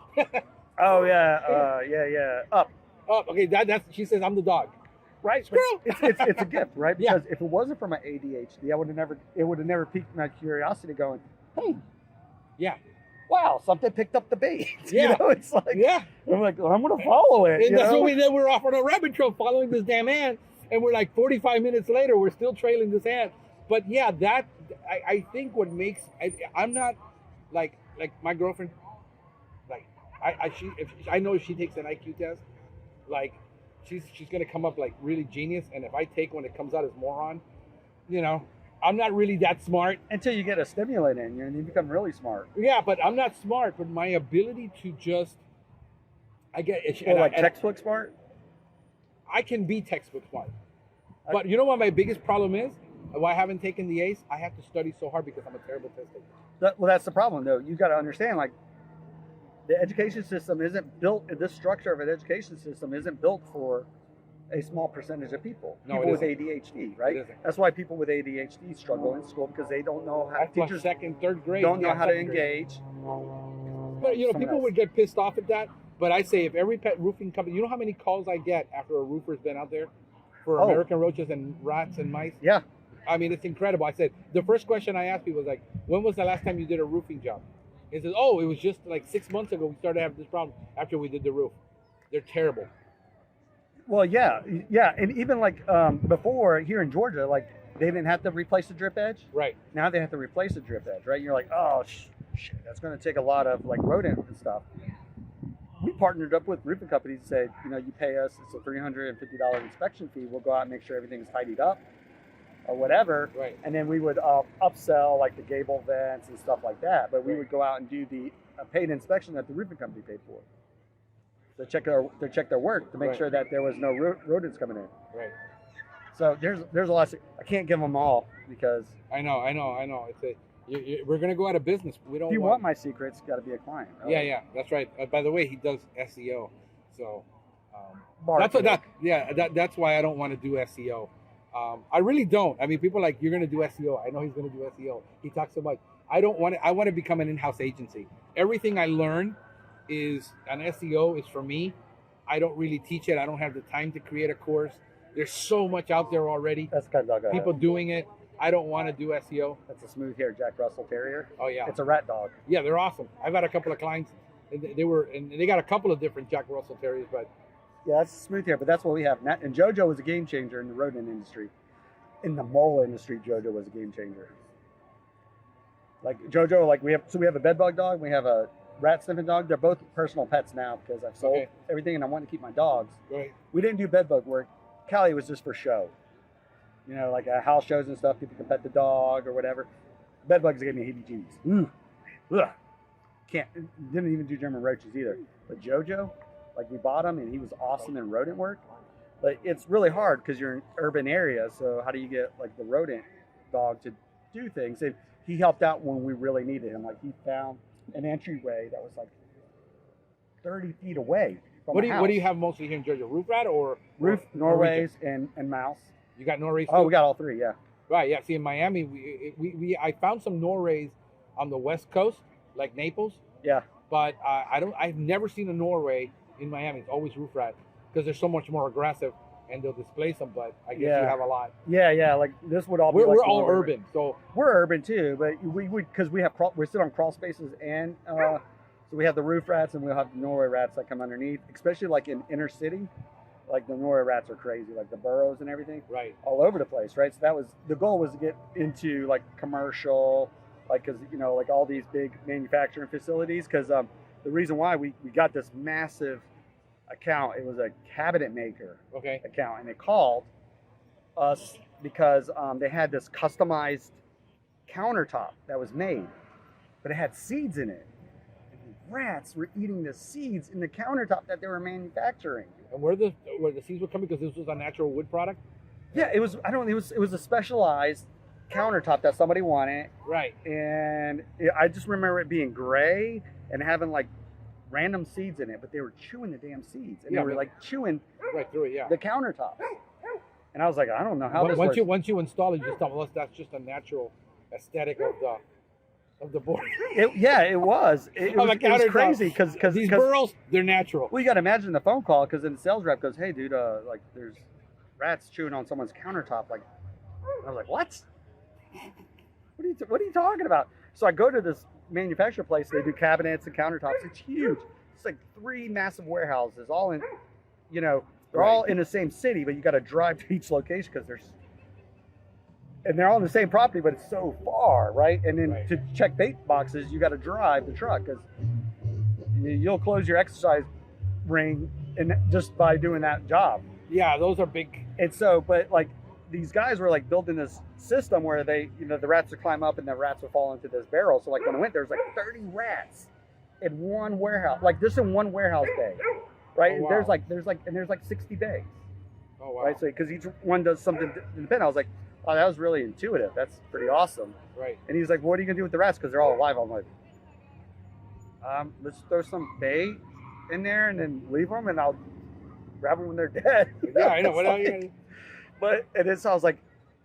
Oh yeah, yeah. Up. Okay, that's she says I'm the dog. Right, squirrel. It's a gift, right? Because if it wasn't for my ADHD, it would have never piqued my curiosity. Going, hey, wow, something picked up the bait. Yeah, it's like, I'm like, well, I'm gonna follow it. And that's what we did. We're off on a rabbit trail following this damn ant, and we're like 45 minutes later, we're still trailing this ant. But yeah, that I think what makes I'm not like my girlfriend. Like I know if she takes an IQ test, like she's gonna come up like really genius, and if I take one, it comes out as moron. I'm not really that smart until you get a stimulant in you, and you become really smart. Yeah, but I'm not smart. But my ability to just textbook smart. I can be textbook smart. But you know what my biggest problem is? Why I haven't taken the ACE? I have to study so hard because I'm a terrible test taker. Well, that's the problem, though. You got to understand, like, the education system isn't built. This structure of an education system isn't built for a small percentage of people. People with ADHD, right? That's why people with ADHD struggle in school because they don't know how. Teachers second, third grade don't know how to engage. But people would get pissed off at that. But I say if every pet roofing company, you know how many calls I get after a roofer's been out there for American roaches and rats and mice? Yeah. I mean, it's incredible. I said, the first question I asked people was like, when was the last time you did a roofing job? He says, oh, it was just like 6 months ago we started having this problem after we did the roof. They're terrible. Well, yeah. And even like before here in Georgia, like they didn't have to replace the drip edge. Right. Now they have to replace the drip edge, right? And you're like, oh, shit, that's going to take a lot of like rodent and stuff. We partnered up with roofing companies and said, you pay us, it's a $350 inspection fee. We'll go out and make sure everything's tidied up or whatever. Right. And then we would upsell like the gable vents and stuff like that. But we would go out and do the paid inspection that the roofing company paid for. To check their work to make sure that there was no rodents coming in. Right. So there's a lot. I can't give them all because I know. It's we're gonna go out of business. We don't. If you want my secrets, got to be a client. Right? Yeah, that's right. By the way, he does SEO, so that's why I don't want to do SEO. I really don't. I mean, people are like, you're going to do SEO. I know he's going to do SEO. He talks so much. I don't want to. I want to become an in-house agency. Everything I learn is an SEO is for me. I don't really teach it. I don't have the time to create a course. There's so much out there already. That's kind of People doing it. I don't want to do SEO. That's a smooth hair Jack Russell Terrier. Oh yeah, It's a rat dog. yeah, they're awesome. I've had a couple of clients, and they got a couple of different Jack Russell Terriers, but Yeah, that's smooth hair, but that's what we have. And JoJo was a game changer in the rodent industry. In the mole industry, JoJo was a game changer. Like JoJo, like we have a bed bug dog, we have a rat sniffing dog. They're both personal pets now because I've sold Okay. everything and I want to keep my dogs. right. We didn't do bed bug work. Cali was just for show. You know, like house shows and stuff, people can pet the dog or whatever. Bed bugs gave me heebie-jeebies. Ooh. Ugh. Didn't even do German roaches either. But JoJo, like we bought him and he was awesome in rodent work. But it's really hard because you're in urban areas. So how do you get like the rodent dog to do things? And he helped out when we really needed him. Like he found an entryway that was like 30 feet away from What a do house. you have mostly here in Georgia? Roof rat or Roof, Norwegian? Norways, and mouse. You got Norways? Oh, too? we got all three, yeah. Right, yeah. See, in Miami, I found some Norways on the West Coast, like Naples, Yeah. but I've never seen a Norway in Miami. It's always roof rat because they're so much more aggressive and they'll displace them. But I guess Yeah. you have a lot. Yeah. Like this would all be. We're, like we're all Norway. urban, so We're urban too, but we because we sit on crawl spaces and so we have the roof rats and we'll have the Norway rats that come underneath, especially like in inner city. Like the Norway rats are crazy, like the burrows and everything, right. all over the place, right? So that was the goal, was to get into like commercial, like because like all these big manufacturing facilities. Because the reason why we got this massive account, it was a cabinet maker Okay. account, and they called us because they had this customized countertop that was made, but it had seeds in it. And rats were eating the seeds in the countertop that they were manufacturing. And where the seeds were coming because this was a natural wood product. Yeah, it was. I don't. It was a specialized countertop that somebody wanted, Right. and I just remember it being gray and having like random seeds in it, but they were chewing the damn seeds, and Yeah, they were but- like chewing Right through it. Yeah. the countertop. And I was like, I don't know how Once this works. once you install it, you just thought, well, that's just a natural aesthetic of the board. It was. It On was, the it was countertop. crazy because These burrows, they're natual. well, you got to imagine the phone call, because then the sales rep goes, "Hey, dude, like there's rats chewing on someone's countertop." Like, I was like, "What? What are you talking about?" So I go to this manufacturer place. They do cabinets and countertops. It's huge. It's like 3 massive warehouses, all in, they're all in the same city, but you got to drive to each location because they're all on the same property, but it's so far, right? And then Right. to check bait boxes, you got to drive the truck because you'll close your exercise ring and just by doing that job. Yeah, those are big. And so, but like these guys were like building this system where they, the rats would climb up and the rats would fall into this barrel. So like when I went, there was like 30 rats in one warehouse, like just in one warehouse bay, right? Oh, wow. There's like 60 bays, Oh wow. right? So because each one does something independent. I was like, oh, that was really intuitive. That's pretty awesome. Right. And he's like, what are you gonna do with the rats? Because they're all alive. I'm like, let's throw some bait in there and then leave them, and I'll grab them when they're dead. Yeah, I know. It's What else? like- But and then so I was like,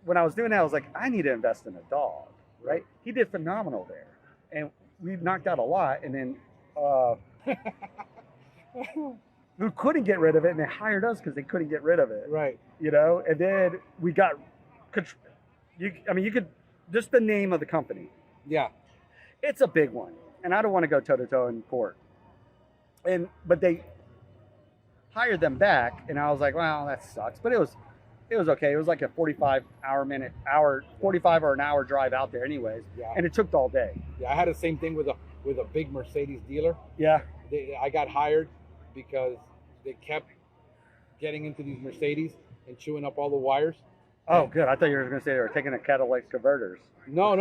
when I was doing that, I was like, I need to invest in a dog, right? He did phenomenal there, and we knocked out a lot, and then we couldn't get rid of it, and they hired us because they couldn't get rid of it, Right. And then we got, you could, just the name of the company, Yeah. it's a big one, and I don't want to go toe to toe in court, but they hired them back, and I was like, well, that sucks, but it was okay. It was like a 45 or an hour drive out there anyways. Yeah. And it took all day. Yeah. I had the same thing with a big Mercedes dealer. Yeah. I got hired because they kept getting into these Mercedes and chewing up all the wires. Oh, good. I thought you were going to say they were taking the catalytic converters. No.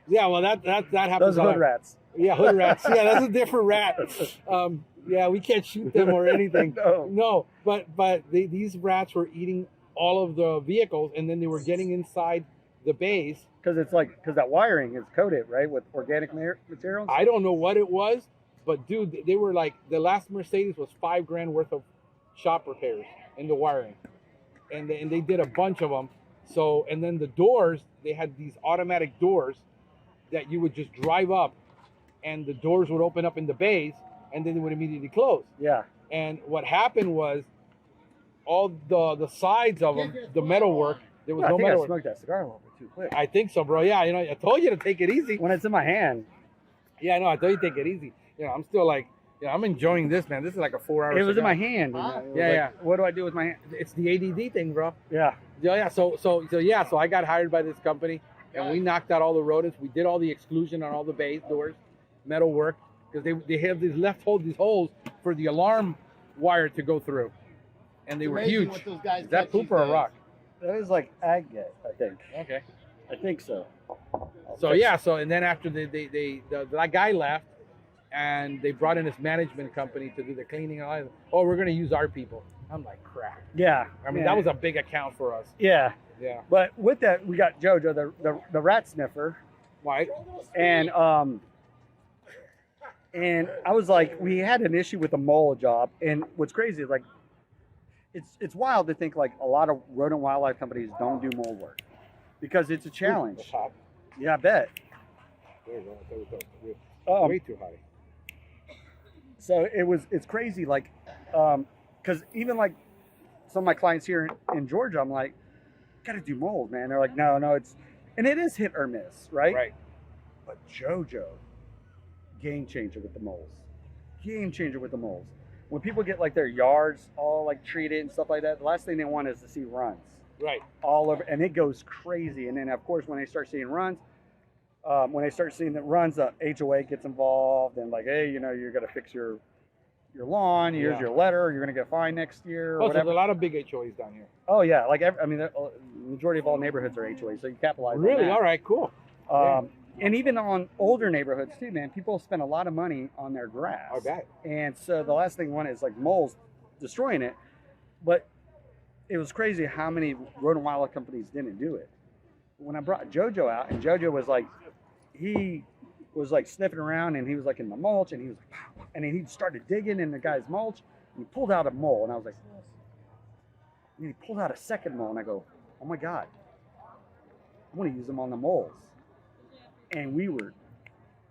Yeah, well, that happens. Those hood rats. Yeah, hood rats. Yeah, that's a different rat. Yeah, we can't shoot them or anything. No. But these rats were eating all of the vehicles, and then they were getting inside the bays. Because that wiring is coated, right, with organic materials. I don't know what it was, but dude, they were like, the last Mercedes was $5,000 worth of shop repairs in the wiring, and they did a bunch of them. So, and then the doors, they had these automatic doors that you would just drive up, and the doors would open up in the bays, and then they would immediately close. Yeah. And what happened was, all the sides of them, the metalwork, there was I no think I metalwork. smoked that cigar a little bit too quick. I think so, bro. Yeah, I told you to take it easy. When it's in my hand, Yeah, I know. I told you to take it easy. I'm still like, I'm enjoying this, man. This is like a 4 hour. it was in my hand. Huh? It was Yeah, like, yeah. What do I do with my hand? It's the ADD thing, bro. Yeah. Yeah. So I got hired by this company, and we knocked out all the rodents. We did all the exclusion on all the bay doors, metal work, because they have these these holes for the alarm wire to go through, and they were Amazing huge. what those guys Is that catch poop these or a days. rock? That is like agate, I think. Okay. I think so. So yeah, and then after that guy left, and they brought in this management company to do the cleaning. And oh, we're gonna use our people. I'm like, crap. Yeah. I mean, yeah. that was a big account for us. Yeah. Yeah. But with that, we got JoJo, the rat sniffer, Why? and I was like, we had an issue with the mole job, and what's crazy is like, it's wild to think like a lot of rodent wildlife companies don't do mole work because it's a challenge. It's hot. Yeah, I bet. There you go. I thought it was way too high. So it's crazy, like, because even like some of my clients here in Georgia, I'm like, gotta do mold, man. They're like, no, and it is hit or miss, right? Right. But JoJo, game changer with the moles. Game changer with the moles. When people get like their yards all like treated and stuff like that, the last thing they want is to see runs Right. all over, and it goes crazy. And then of course when they start seeing runs, the HOA gets involved and like, hey, you're gonna fix your lawn. Here's Yeah. your letter. You're gonna get fined next year. Or Oh, so whatever. there's a lot of big HOAs down here. Oh yeah, like the majority of all neighborhoods are HOA, so you capitalize. Really? On that. All right. Cool. And even on older neighborhoods too, man, people spend a lot of money on their grass. I bet. And so the last thing one is like moles destroying it, but it was crazy how many rodent wildlife companies didn't do it. When I brought JoJo out, and JoJo was like, he was like sniffing around, and he was like in the mulch, and he was like, pow, and then he started digging in the guy's mulch, and he pulled out a mole, and I was like, and he pulled out a second mole, and I go, oh my God, I want to use them on the moles. And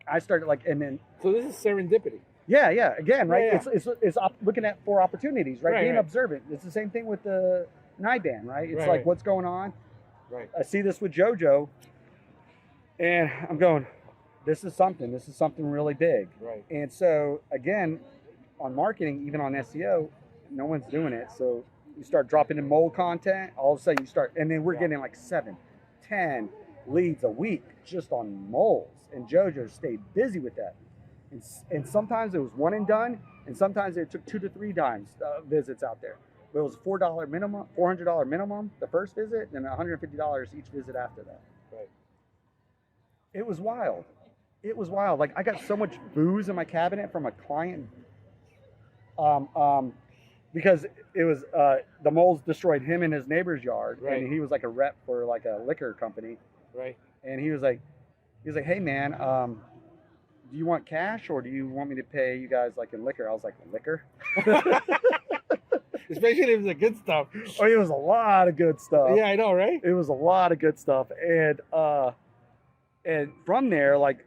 I started like, and then So this is serendipity. yeah, again, right? Yeah. It's looking at for opportunities, right? Right, Being right. observant. It's the same thing with the NIBAN, right? It's Right, like right. what's going on. Right. I see this with JoJo, and I'm going, this is something really big. Right. And so again, on marketing, even on SEO, no one's doing it. So you start dropping in mold content, all of a sudden you start, and then we're getting like 7, 10 leads a week just on molds. And JoJo stayed busy with that. And sometimes it was one and done, and sometimes it took 2 to 3 times visits out there. But it was $400 minimum the first visit, and $150 each visit after that. Right. It was wild. It was wild. Like I got so much booze in my cabinet from a client, because it was the moles destroyed him in his neighbor's yard, Right. and he was like a rep for like a liquor company, Right. and he was like, hey man, do you want cash or do you want me to pay you guys like in liquor? I was like, liquor? Especially if it's the good stuff. Oh, it was a lot of good stuff. Yeah, I know, right? It was a lot of good stuff, and from there, like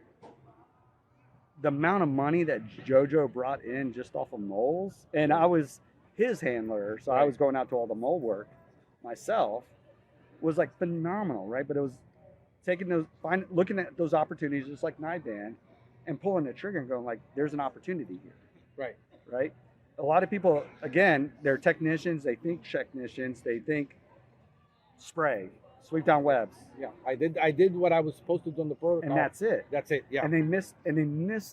the amount of money that JoJo brought in just off of moles, and I was his handler, so I was going out to all the mole work myself, was like phenomenal, right? But it was taking looking at those opportunities just like NIBAN and pulling the trigger and going like, there's an opportunity here. Right? A lot of people, again, they're technicians, they think technicians, they think spray, sweep down webs. Yeah. I did what I was supposed to do on the protocol. And that's it. That's it. Yeah. And they missed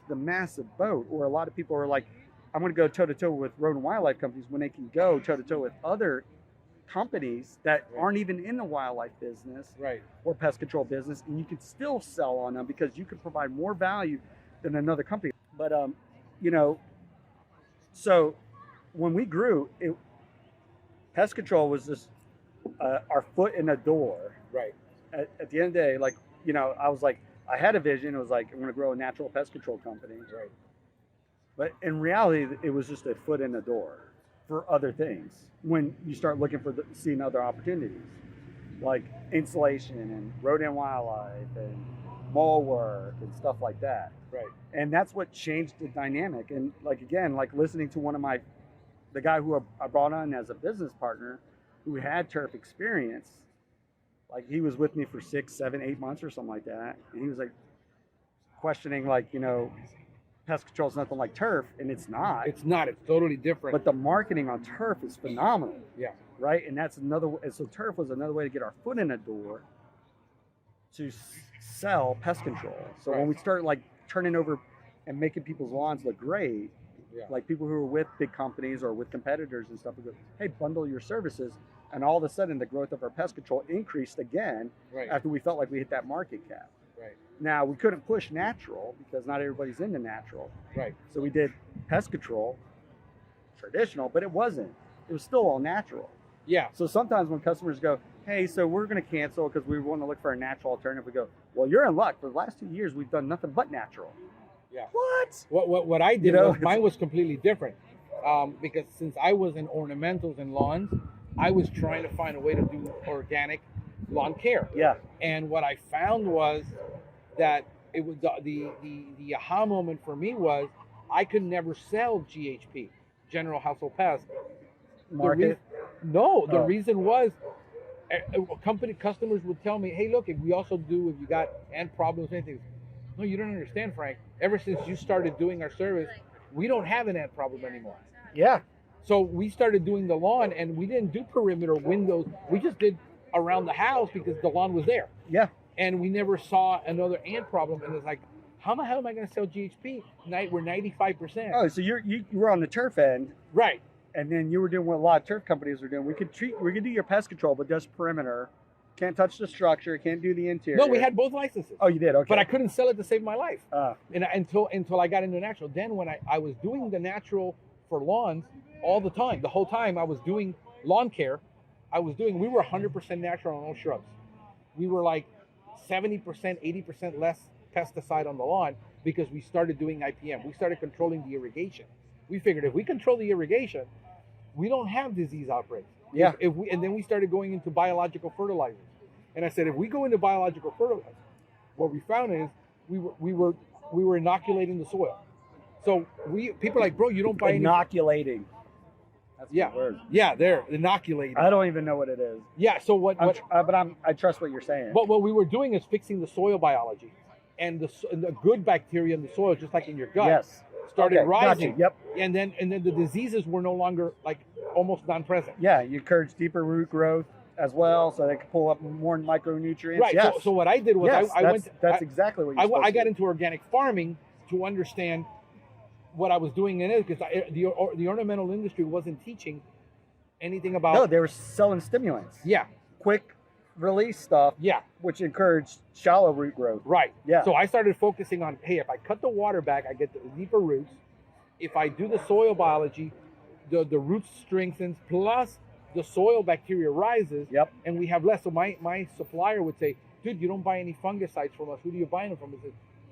the massive boat. Or a lot of people are like, I'm going to go toe to toe with rodent wildlife companies when they can go toe to toe with other companies that aren't even in the wildlife business Right. or pest control business, and you can still sell on them because you can provide more value than another company. But so when we grew, pest control was just our foot in the door. Right. At the end of the day, like, I was like, I had a vision. It was like, I'm going to grow a natural pest control company. Right. But in reality, it was just a foot in the door for other things when you start looking for seeing other opportunities. like insulation and rodent and wildlife and mole work and stuff like that. Right. And that's what changed the dynamic. And like, again, like listening to the guy who I brought on as a business partner who had turf experience, like he was with me for 6, 7, 8 months or something like that. And he was like questioning, like, pest control is nothing like turf, and it's not. It's not. It's totally different. But the marketing on turf is phenomenal. Yeah. Right. And that's another. And so turf was another way to get our foot in the door to sell pest control. So when we start like turning over and making people's lawns look great, like people who are with big companies or with competitors and stuff, we go, hey, bundle your services. And all of a sudden, the growth of our pest control increased again after we felt like we hit that market cap. Right. Now, we couldn't push natural because not everybody's into natural. Right. So we did pest control, traditional, but it wasn't. It was still all natural. Yeah. So sometimes when customers go, hey, so we're going to cancel because we want to look for a natural alternative, we go, well, you're in luck. For the last 2 years, we've done nothing but natural. Yeah. What? What I did was mine was completely different, because since I was in ornamentals and lawns, I was trying to find a way to do organic lawn care. Yeah. And what I found was that it was the aha moment for me was I could never sell GHP, General Household Pest. Market? The reason was customers would tell me, hey, look, if we also do, if you got ant problems, anything. No, you don't understand, Frank. Ever since you started doing our service, we don't have an ant problem anymore. Yeah. So we started doing the lawn, and we didn't do perimeter windows. We just did around the house because the lawn was there. Yeah. And we never saw another ant problem. And it's like, how the hell am I going to sell GHP? We're 95%. Oh, so you were on the turf end. Right. And then you were doing what a lot of turf companies are doing. We could do your pest control, but just perimeter. Can't touch the structure. Can't do the interior. No, we had both licenses. Oh, you did? Okay. But I couldn't sell it to save my life. And Until I got into natural. Then when I was doing the natural for lawns all the time, the whole time I was doing lawn care, we were 100% natural on all shrubs. We were like 70%, 80% less pesticide on the lawn because we started doing IPM. We started controlling the irrigation. We figured if we control the irrigation, we don't have disease outbreaks. Yeah. And then we started going into biological fertilizers. And I said, if we go into biological fertilizers, what we found is we were inoculating the soil. So people are like, bro, you don't buy inoculating. That's a good word. Yeah, they're inoculating. I don't even know what it is. Yeah. So I trust what you're saying. But what we were doing is fixing the soil biology, and the good bacteria in the soil, just like in your gut. Yes. Started rising. Gotcha. Yep. And then the diseases were no longer like almost non-present. Yeah, you encourage deeper root growth as well, so they can pull up more micronutrients. Right. Yes. So what I did was that's exactly what I got into organic farming to understand what I was doing in it, because the ornamental industry wasn't teaching anything about. No, they were selling stimulants. Yeah. Quick release stuff. Yeah. Which encouraged shallow root growth. Right. Yeah. So I started focusing on, hey, if I cut the water back, I get the deeper roots. If I do the soil biology, the roots strengthens, plus the soil bacteria rises. Yep. And we have less. So my supplier would say, dude, you don't buy any fungicides from us. Who do you buy them from? He says,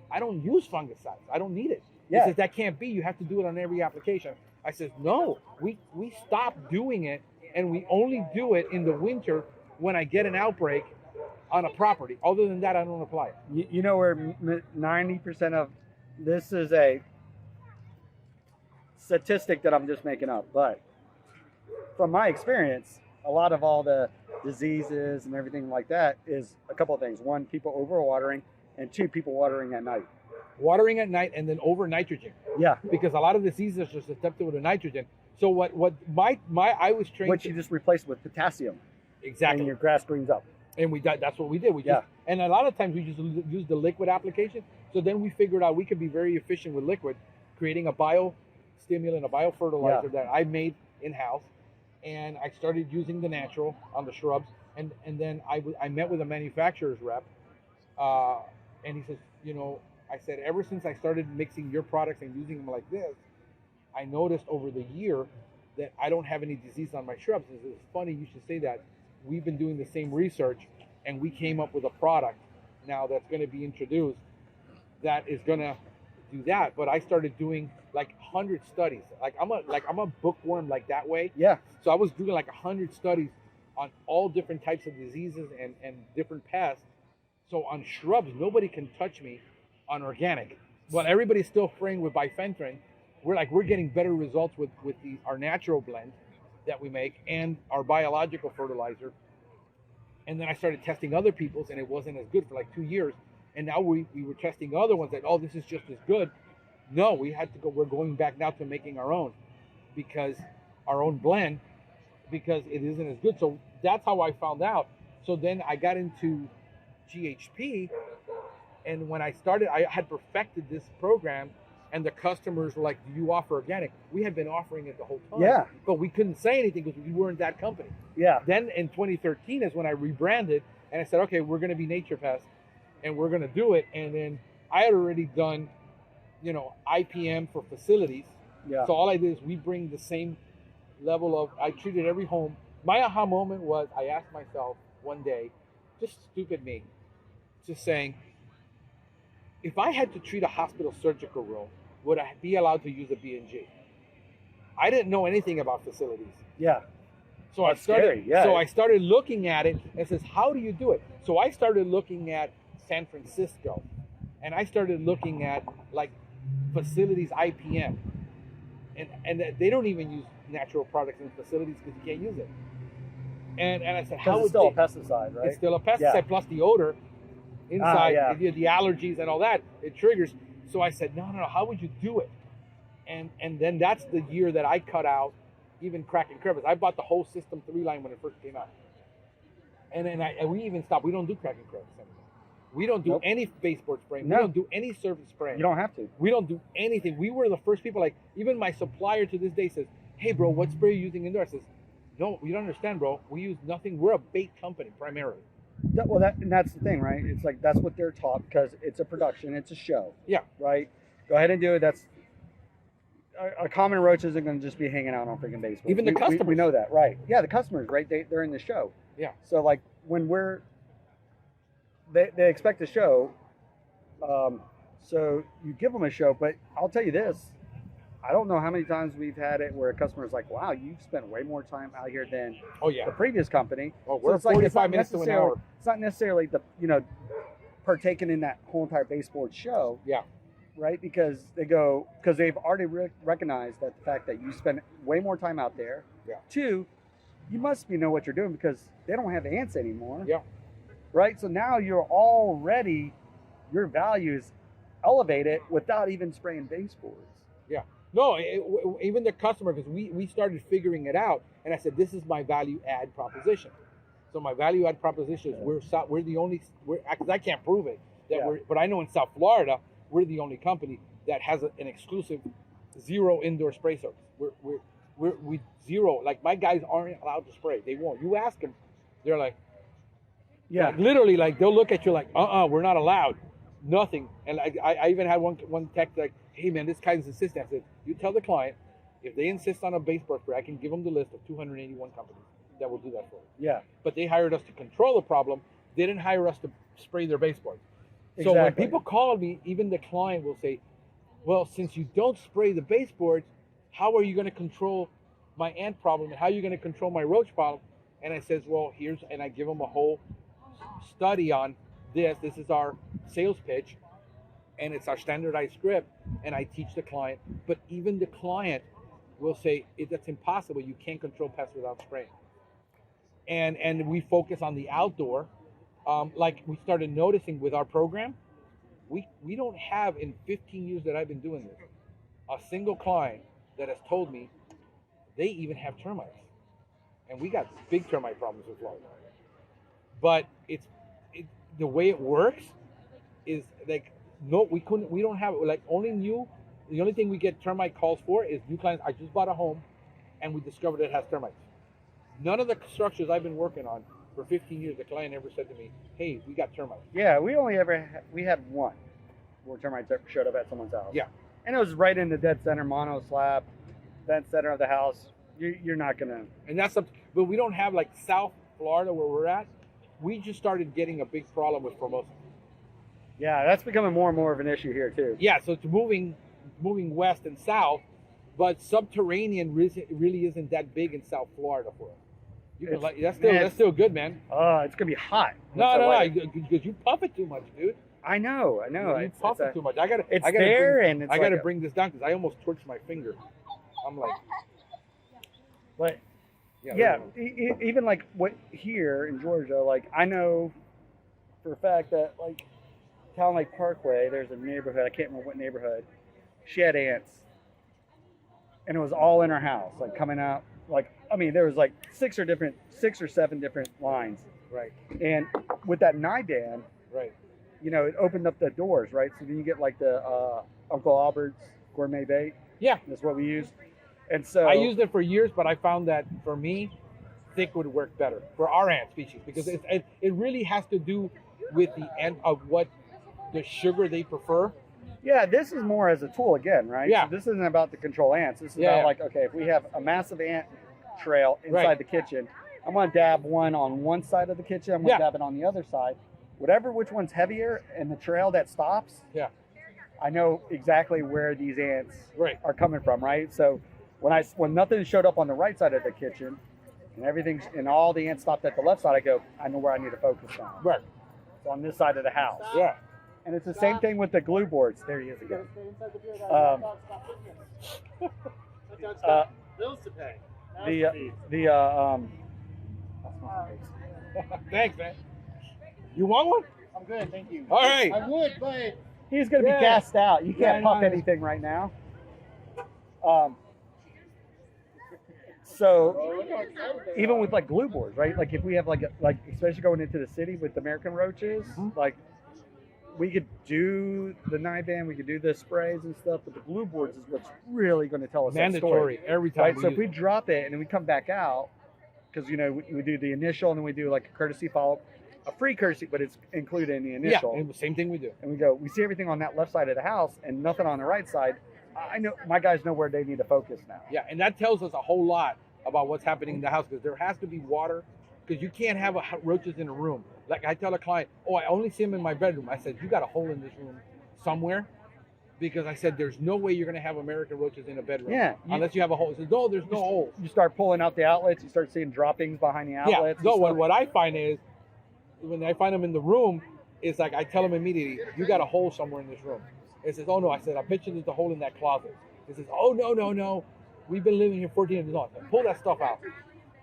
I don't use fungicides. I don't need it. Yeah. He says, that can't be. You have to do it on every application. I said, no, we stopped doing it, and we only do it in the winter when I get an outbreak on a property. Other than that, I don't apply it. You know where 90% of this is a statistic that I'm just making up, but from my experience, a lot of all the diseases and everything like that is a couple of things. One, people overwatering, and two, people watering at night. Watering at night and then over nitrogen. Yeah. Because a lot of diseases are susceptible to nitrogen. So what I was trained. Which you just replace with potassium. Exactly. And your grass greens up. And that's what we did. And a lot of times we just use the liquid application. So then we figured out we could be very efficient with liquid, creating a biostimulant, a biofertilizer that I made in-house. And I started using the natural on the shrubs. And then I met with a manufacturer's rep. And he says, I said, ever since I started mixing your products and using them like this, I noticed over the year that I don't have any disease on my shrubs. He says, it's funny you should say that. We've been doing the same research, and we came up with a product now that's going to be introduced that is going to do that. But I started doing like 100 studies. I'm a bookworm like that way. Yeah. So I was doing like 100 studies on all different types of diseases and different pests. So on shrubs, nobody can touch me on organic. Well, everybody's still spraying with bifenthrin. We're getting better results with our natural blend that we make and our biological fertilizer. And then I started testing other people's, and it wasn't as good for like 2 years. And now we were testing other ones that, oh, this is just as good. No, we had to go. We're going back now to making our own, because our own blend, because it isn't as good. So that's how I found out. So then I got into GHP, and when I started, I had perfected this program, and the customers were like, "Do you offer organic?" We had been offering it the whole time, Yeah. but we couldn't say anything because we weren't that company. Yeah. Then in 2013 is when I rebranded, and I said, "Okay, we're going to be Nature Pest, and we're going to do it." And then I had already done, IPM for facilities. Yeah. So all I did is we bring the same level of, I treated every home. My aha moment was I asked myself one day, just stupid me, just saying, if I had to treat a hospital surgical room, would I be allowed to use a B&G? I didn't know anything about facilities. Yeah. So That's scary, yeah. I started looking at it and says, how do you do it? So I started looking at San Francisco, and I started looking at like facilities IPM. And they don't even use natural products in facilities because you can't use it. And I said, how Because it's would still a pesticide, right? It's still a pesticide, Yeah. plus the odor inside, yeah. the allergies and all that, it triggers. So I said, no, how would you do it? And then that's the year that I cut out even crack and crevice. I bought the whole System 3 line when it first came out. And then we even stopped. We don't do crack and crevice anymore. We don't do Nope. any baseboard spraying. No. We don't do any surface spraying. You don't have to. We don't do anything. We were the first people, like, even my supplier to this day says, hey, bro, what spray are you using indoor? I says, no, you don't understand, bro. We use nothing. We're a bait company primarily. And that's the thing, right? It's like that's what they're taught because it's a production, it's a show. Yeah. Right? Go ahead and do it. That's a common roach isn't going to just be hanging out on freaking baseboards. Even the customers. We know that, right? Yeah, the customers, right? They're in the show. Yeah. So like when they expect a show, so you give them a show. But I'll tell you this, I don't know how many times we've had it where a customer's like, wow, you've spent way more time out here than the previous company. Oh, we're so it's 45 minutes to an hour. It's not necessarily partaking in that whole entire baseboard show. Yeah. Right? Because they've already recognized that the fact that you spend way more time out there. Yeah. 2, you must know what you're doing because they don't have ants anymore. Yeah. Right? So now you're already, your value is elevated without even spraying baseboards. Yeah. No, even the customer, because we started figuring it out, and I said, this is my value add proposition. So my value add proposition is we're the only, because I can't prove it, but I know in South Florida, we're the only company that has an exclusive 0 indoor spray service. We zero, like my guys aren't allowed to spray. They won't. You ask them, they're like, like, literally, like they'll look at you like, we're not allowed. Nothing. And I even had one tech like, hey man, this guy's insistent. I said, you tell the client, if they insist on a baseboard spray, I can give them the list of 281 companies that will do that for them. Yeah. But they hired us to control the problem. They didn't hire us to spray their baseboards. Exactly. So when people call me, even the client will say, well, since you don't spray the baseboards, how are you going to control my ant problem? And how are you going to control my roach problem? And I says, well, and I give them a whole study on this. This is our sales pitch, and it's our standardized script, and I teach the client. But even the client will say, that's impossible. You can't control pests without spraying. And we focus on the outdoor. Like we started noticing with our program, we don't have, in 15 years that I've been doing this, a single client that has told me they even have termites. And we got big termite problems with Florida. But the way it works is like, no, we don't have, like the only thing we get termite calls for is new clients. I just bought a home and we discovered it has termites. None of the structures I've been working on for 15 years, the client ever said to me, hey, we got termites. Yeah, we had one where termites showed up at someone's house. Yeah. And it was right in the dead center, mono slab, dead center of the house. You're not going to. And that's but we don't have like South Florida where we're at. We just started getting a big problem with Formosa. Yeah, that's becoming more and more of an issue here too. Yeah, so it's moving west and south, but subterranean really isn't that big in South Florida for us. You can that's still good, man. It's gonna be hot. No, because you puff it too much, dude. I know. You puff it too much. I gotta bring this down because I almost twitched my finger. I'm like, but yeah, even like what here in Georgia, like I know for a fact that like Town Lake Parkway, there's a neighborhood. I can't remember what neighborhood. She had ants, and it was all in her house, like coming out. Like I mean, there was like 6 or 7 different lines. right, And with that Nidan, right. you know, it opened up the doors, right? So then you get like the Uncle Albert's gourmet bait. Yeah, That's what we use. And so I used it for years, but I found that for me, thick would work better for our ant species because it really has to do with the end of what the sugar they prefer. yeah, this is more as a tool again, right? Yeah. So this isn't about to control ants. This is about like, okay, if we have a massive ant trail inside the kitchen, I'm gonna dab one on one side of the kitchen. I'm gonna dab it on the other side. Which one's heavier and the trail that stops. Yeah. I know exactly where these ants Right. are coming from, right? So when nothing showed up on the right side of the kitchen and all the ants stopped at the left side, I know where I need to focus on. Right. It's on this side of the house. Yeah. And it's the same thing with the glue boards. There he is again. Bills to pay. Thanks, man. You want one? I'm good, thank you. All right. I would, but He's going to be gassed out. You can't pump anything right now. So even with like glue boards, right? Like if we have like especially going into the city with American roaches, like we could do the Niban, we could do the sprays and stuff, but the glue boards is what's really going to tell us mandatory that story. every time. Right? So if we drop it and then we come back out, because you know we do the initial and then we do like a courtesy follow-up, a free courtesy, but it's included in the initial. Yeah, same thing we do. And we see everything on that left side of the house and nothing on the right side. I know my guys know where they need to focus now. Yeah, and that tells us a whole lot about what's happening in the house because there has to be water because you can't have roaches in a room. Like I tell a client, oh, I only see them in my bedroom. I said, you got a hole in this room somewhere because I said, there's no way you're going to have American roaches in a bedroom. Yeah. Unless you have a hole. He says, no, there's no hole. You start pulling out the outlets. You start seeing droppings behind the outlets. Yeah. No, what I find is when I find them in the room, it's like I tell them immediately, you got a hole somewhere in this room. It says, oh, no. I said, I bet you there's a hole in that closet. It says, oh, no. We've been living here 14 years. No, pull that stuff out.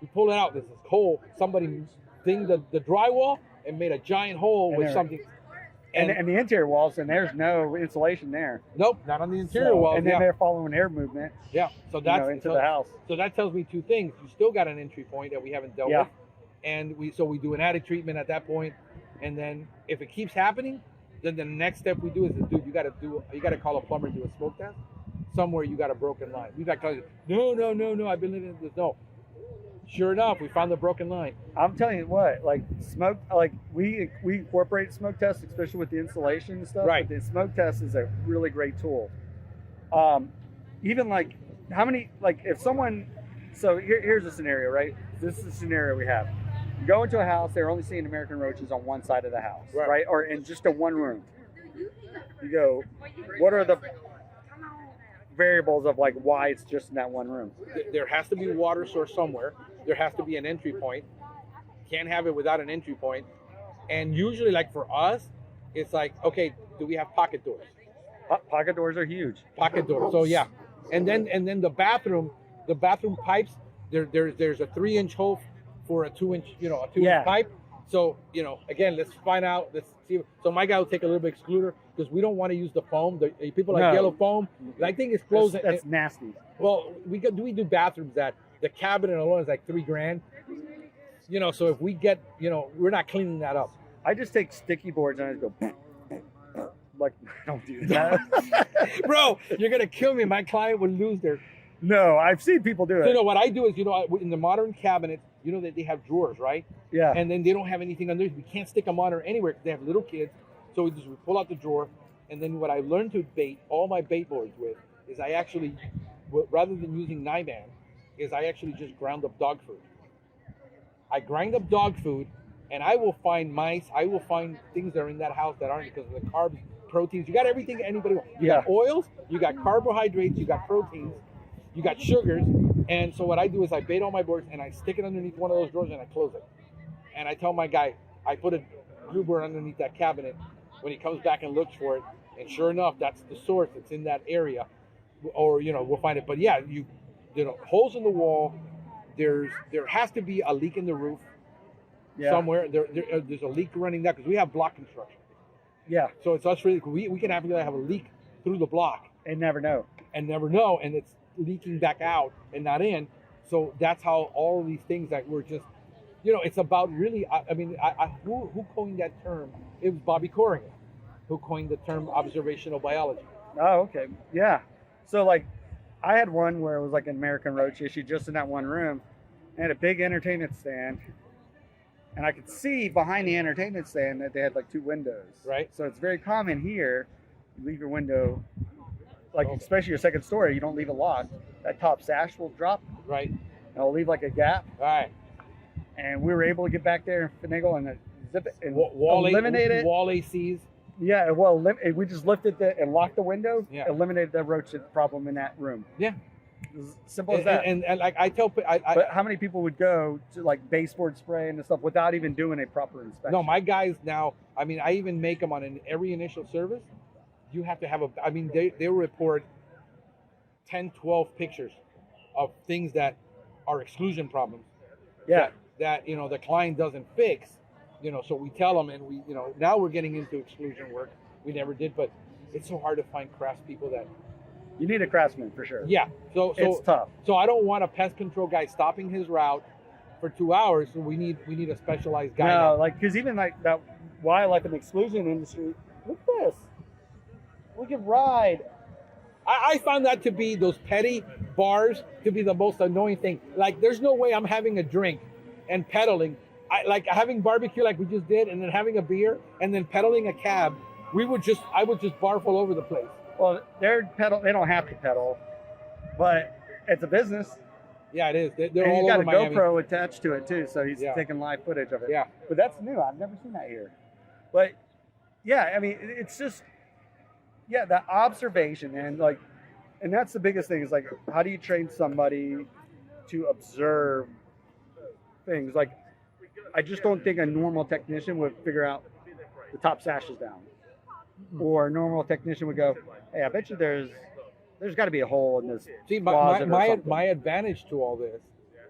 We pull it out. There's this hole. Somebody dinged the drywall and made a giant hole with something. And the interior walls, and there's no insulation there. Nope, not on the interior walls. And then they're following air movement. Yeah, so that's into the house. So that tells me two things. You still got an entry point that we haven't dealt with, and we do an attic treatment at that point, and then if it keeps happening, then the next step we do is, dude, you got to call a plumber and do a smoke test. Somewhere you got a broken line. We've got to no. I've been living in this. No. Sure enough, we found the broken line. I'm telling you what, like smoke, like we incorporate smoke tests, especially with the insulation and stuff. Right. But the smoke test is a really great tool. Even like how many, like if someone, so here's a scenario, right? This is a scenario we have. You go into a house, they're only seeing American roaches on one side of the house, right? Or in just a one room. You go, what are the variables of like why it's just in that one room? There has to be a water source somewhere. There has to be an entry point. Can't have it without an entry point. And usually, like for us, it's like, okay, do we have pocket doors? Pocket doors are huge. Pocket doors. So yeah, and then the bathroom pipes. There's a 3-inch hole for a 2-inch, a 2-inch pipe. So again, let's find out. Let's see. So my guy will take a little bit excluder because we don't want to use the foam. The people like yellow foam. I think it's closed. That's nasty. Well, we do bathrooms that the cabinet alone is like $3,000. So if we get, we're not cleaning that up. I just take sticky boards and I just go. Like, don't do that. Bro, you're gonna kill me. My client would lose their. No, I've seen people do it. So what I do is, in the modern cabinets, that they have drawers, right? Yeah. And then they don't have anything underneath. We can't stick a monitor anywhere because they have little kids. So we pull out the drawer, and then what I learned to bait all my bait boards with is I actually, rather than using Niban, is I actually just ground up dog food. I grind up dog food, and I will find mice. I will find things that are in that house that aren't because of the carbs, proteins. You got everything anybody wants. You got oils, you got carbohydrates, you got proteins, you got sugars, And so what I do is I bait all my boards and I stick it underneath one of those drawers and I close it. And I tell my guy, I put a glue board underneath that cabinet when he comes back and looks for it. And sure enough, that's the source. It's in that area. Or, we'll find it. But yeah, holes in the wall. There has to be a leak in the roof somewhere. There's a leak running there because we have block construction. Yeah. So it's us really, we can have a leak through the block. And never know. And it's leaking back out and not in. So that's how all these things that we're just, it's about really, who coined that term? It was Bobby Corrigan who coined the term observational biology. Oh, okay. Yeah. So like I had one where it was like an American roach issue just in that one room. I had a big entertainment stand. And I could see behind the entertainment stand that they had like 2 windows. Right. So it's very common here. You leave your window, especially your second story, you don't leave it locked. That top sash will drop. Right. And it'll leave like a gap. All right. And we were able to get back there and finagle and zip it and eliminate it. Wall ACs. Yeah, well, we just lifted and locked the window, eliminated the roach problem in that room. Yeah. As simple as that. And like I tell, but how many people would go to like baseboard spray and stuff without even doing a proper inspection? No, my guys now, I even make them on every initial service. You have to have they'll report 10, 12 pictures of things that are exclusion problems. Yeah. That the client doesn't fix. So we tell them, and we, now we're getting into exclusion work. We never did, but it's so hard to find craftspeople that. You need a craftsman for sure. Yeah. So it's tough. So I don't want a pest control guy stopping his route for 2 hours. So we need a specialized guy. No, because even like that wildlife and exclusion industry, look at this. We can ride. I found that to be those petty bars to be the most annoying thing. Like, there's no way I'm having a drink and pedaling. Like having barbecue like we just did, and then having a beer, and then pedaling a cab. I would just barf all over the place. Well, they don't have to pedal, but it's a business. Yeah, it is. They're and all he's got over a Miami. GoPro attached to it too, so he's taking live footage of it. Yeah. But that's new. I've never seen that here. But yeah, it's just that observation and that's the biggest thing is like, how do you train somebody to observe things? Like, I just don't think a normal technician would figure out the top sash is down. Or a normal technician would go, hey, I bet you there's got to be a hole in this closet or something. My advantage to all this,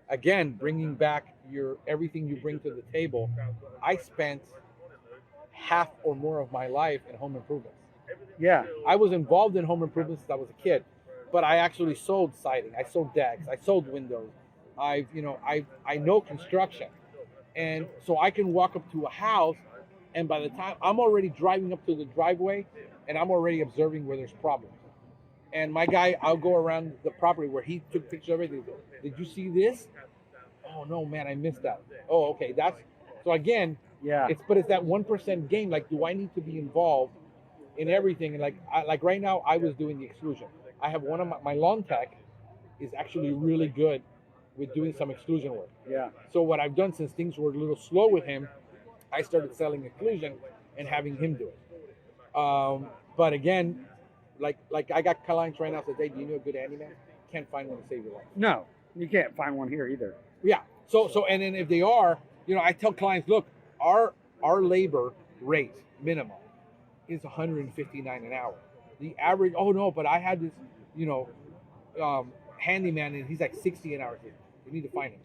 again, bringing back everything you bring to the table, I spent half or more of my life in home improvements. Yeah. I was involved in home improvements since I was a kid, but I actually sold siding. I sold decks. I sold windows. I know construction. And so I can walk up to a house, and by the time I'm already driving up to the driveway, and I'm already observing where there's problems. And my guy, I'll go around the property where he took pictures of everything. Did you see this? Oh no, man, I missed that. Oh, okay, so again. Yeah. It's that 1% game. Like, do I need to be involved in everything? And like right now, I was doing the exclusion. I have one of my lawn tech is actually really good with doing some exclusion work. Yeah. So what I've done, since things were a little slow with him, I started selling exclusion and having him do it. But again, like I got clients right now that say, hey, do you know a good handyman? Can't find one to save your life. No, you can't find one here either. Yeah. So and then if they are, I tell clients, look, our labor rate minimum is $159 an hour. The average, oh no, but I had this, handyman, and he's like 60 an hour here. You need to find him.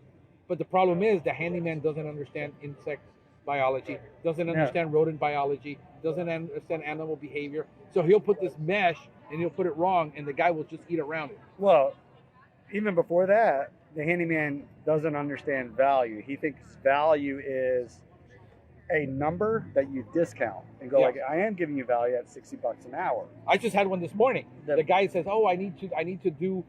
But the problem is the handyman doesn't understand insect biology, doesn't understand rodent biology, doesn't understand animal behavior. So he'll put this mesh and he'll put it wrong, and the guy will just eat around it. Well, even before that, the handyman doesn't understand value. He thinks value is a number that you discount and go like, I am giving you value at $60 an hour. I just had one this morning. The guy says, oh, I need to do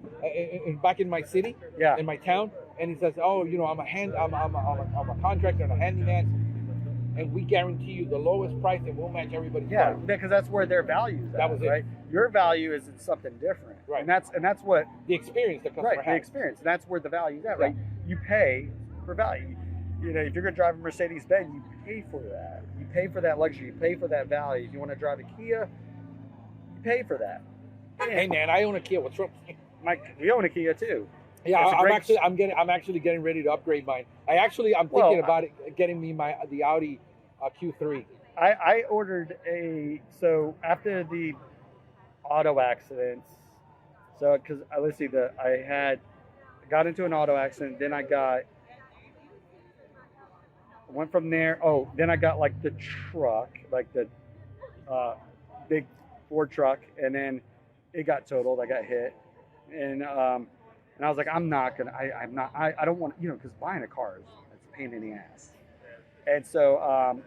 back in my city, in my town, and he says, oh, I'm a contractor and a handyman, and we guarantee you the lowest price, and we'll match everybody's price. Because that's where their value is. That was it. Right? Your value is in something different, right? And that's what the experience the customer has. The experience. And that's where the value is at, right? You pay for value. If you're going to drive a Mercedes-Benz, you pay for that. You pay for that luxury. You pay for that value. If you want to drive a Kia, you pay for that. Hey, man, I own a Kia. What's wrong? We own a Kia, too. Yeah, It's a great- I'm actually getting ready to upgrade mine. I'm thinking Well, about getting me the Audi Q3. I ordered so after the auto accidents, so because let's see, I got into an auto accident, then I went from there. Oh, then I got like the truck, like the uh, big Ford truck, and then it got totaled. I got hit, and I was like, I don't want, because buying a car it's a pain in the ass. And so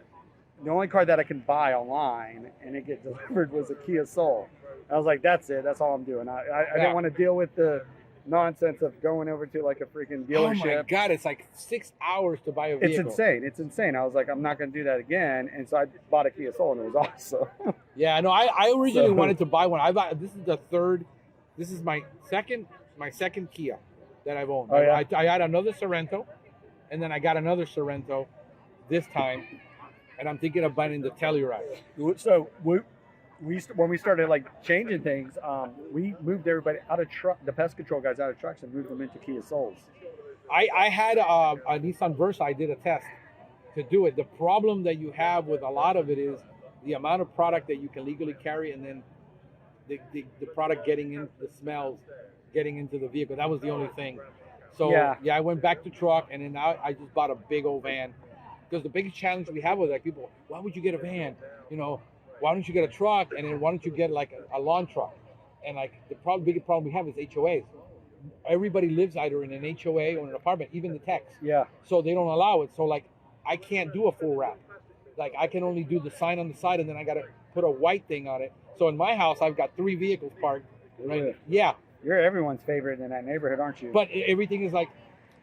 the only car that I can buy online and it get delivered was a Kia Soul. I was like, that's it. That's all I'm doing. I didn't want to deal with the nonsense of going over to like a freaking dealership. Oh my God, it's like 6 hours to buy a vehicle. It's insane. I was like, I'm not going to do that again. And so I bought a Kia Soul and it was awesome. Yeah, no, I originally wanted to buy one. This is my second Kia that I've owned. Oh, yeah? I had another Sorento, and then I got another Sorento this time, and I'm thinking of buying the Telluride. So when we started like changing things, we moved everybody out of the pest control guys out of trucks and moved them into Kia Souls. I had a Nissan Versa. I did a test to do it. The problem that you have with a lot of it is the amount of product that you can legally carry, and then the product getting in, the smells getting into the vehicle. That was the only thing. So yeah, I went back to truck, and then now I just bought a big old van. Because the biggest challenge we have with like people, why would you get a van? Why don't you get a truck, and then why don't you get like a lawn truck? And like the biggest problem we have is HOAs. Everybody lives either in an HOA or an apartment, even the techs. Yeah. So they don't allow it. So like I can't do a full wrap. Like I can only do the sign on the side, and then I got to put a white thing on it. So in my house, I've got 3 vehicles parked. Right? Yeah. You're everyone's favorite in that neighborhood, aren't you? But everything is like,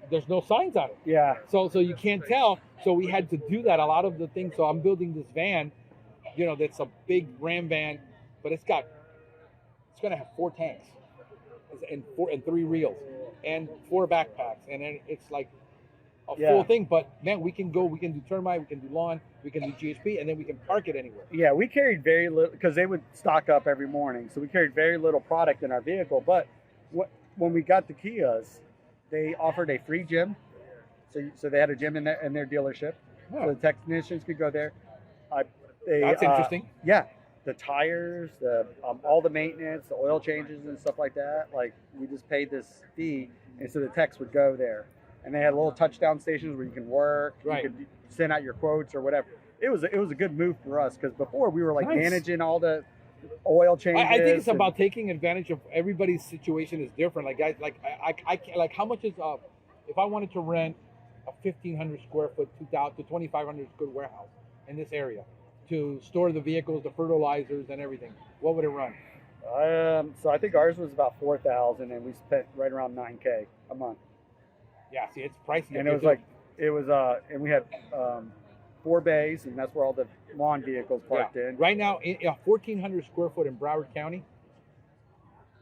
there's no signs on it. Yeah. So you can't tell. So we had to do that. A lot of the things. So I'm building this van, that's a big Ram van, but it's going to have 4 tanks and 3 reels and 4 backpacks. And then it's like a full thing. But man, we can do termite, we can do lawn, we can do GHP, and then we can park it anywhere. Yeah, we carried very little because they would stock up every morning. So we carried very little product in our vehicle. But when we got the Kias, they offered a free gym. So they had a gym in their dealership. Yeah. So the technicians could go there. That's interesting. Yeah. The tires, all the maintenance, the oil changes and stuff like that. Like we just paid this fee, and so the techs would go there. And they had little touchdown stations where you can work, right. You could send out your quotes or whatever. It was a good move for us because before we were like managing all the oil changes. I think it's about taking advantage of everybody's situation is different. Like guys, like how much is if I wanted to rent a 1,500 square foot, 2,000 to 2,500 square warehouse in this area to store the vehicles, the fertilizers, and everything, what would it run? So I think ours was about 4,000, and we spent right around $9K a month. Yeah, see, it's pricey. And and we had 4 bays, and that's where all the lawn vehicles parked in. Right now, a 1,400 square foot in Broward County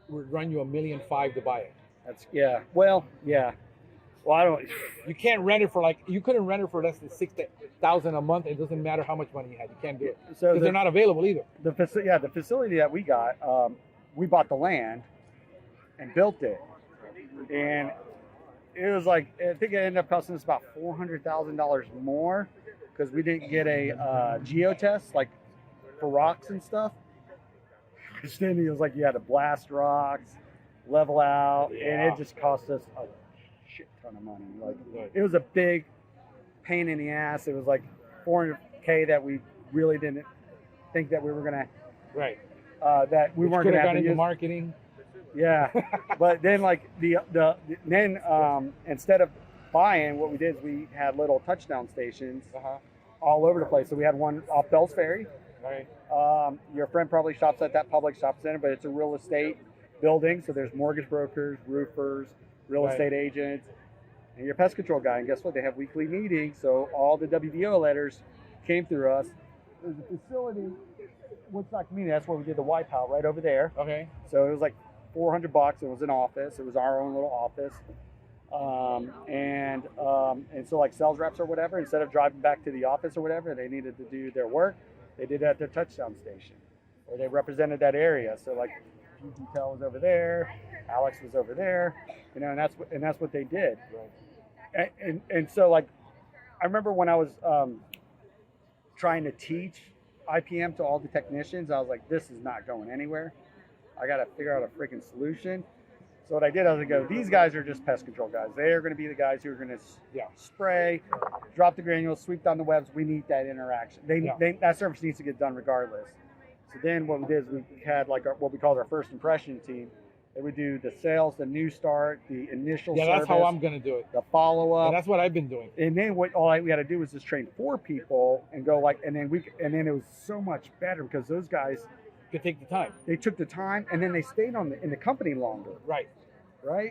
would run you $1.5 million to buy it. Well, I don't. You can't rent it for you couldn't rent it for less than $6,000 a month. It doesn't matter how much money you had. You can't do it because they're not available either. The facility that we got, we bought the land and built it, and it was like I think it ended up costing us about $400,000 more because we didn't get a geo test like for rocks and stuff. Because then it was like you had to blast rocks, level out, and it just cost us a shit ton of money. Like it was a big pain in the ass. It was like $400K that we really didn't think that we were gonna. Right. That we weren't gonna have to use marketing. Yeah, but then like instead of buying, what we did is we had little touchdown stations all over the place. So we had one off Bell's Ferry. Right. Your friend probably shops at that public shop center, but it's a real estate building. So there's mortgage brokers, roofers, real estate agents, and your pest control guy. And guess what? They have weekly meetings. So all the WDO letters came through us. There's a facility, Woodstock Community. That's where we did the wipeout right over there. Okay. So it was like $400. It was an office. It was our own little office. And so like sales reps or whatever, instead of driving back to the office or whatever, they needed to do their work. They did it at their touchdown station, or they represented that area. So like PGP was over there, Alex was over there, you know, and that's what they did. And so like, I remember when I was trying to teach IPM to all the technicians, I was like, this is not going anywhere. I got to figure out a freaking solution. So what I did, I was like, these guys are just pest control guys. They are going to be the guys who are going to spray, drop the granules, sweep down the webs. We need that interaction. That service needs to get done regardless. So then what we did is we had like what we called our first impression team. They would do the sales, the new start, the initial service. That's how I'm going to do it. The follow-up. And that's what I've been doing. And then all we had to do was just train 4 people and go like, and then it was so much better because those guys could take the time. They took the time, and then they stayed in the company longer. Right.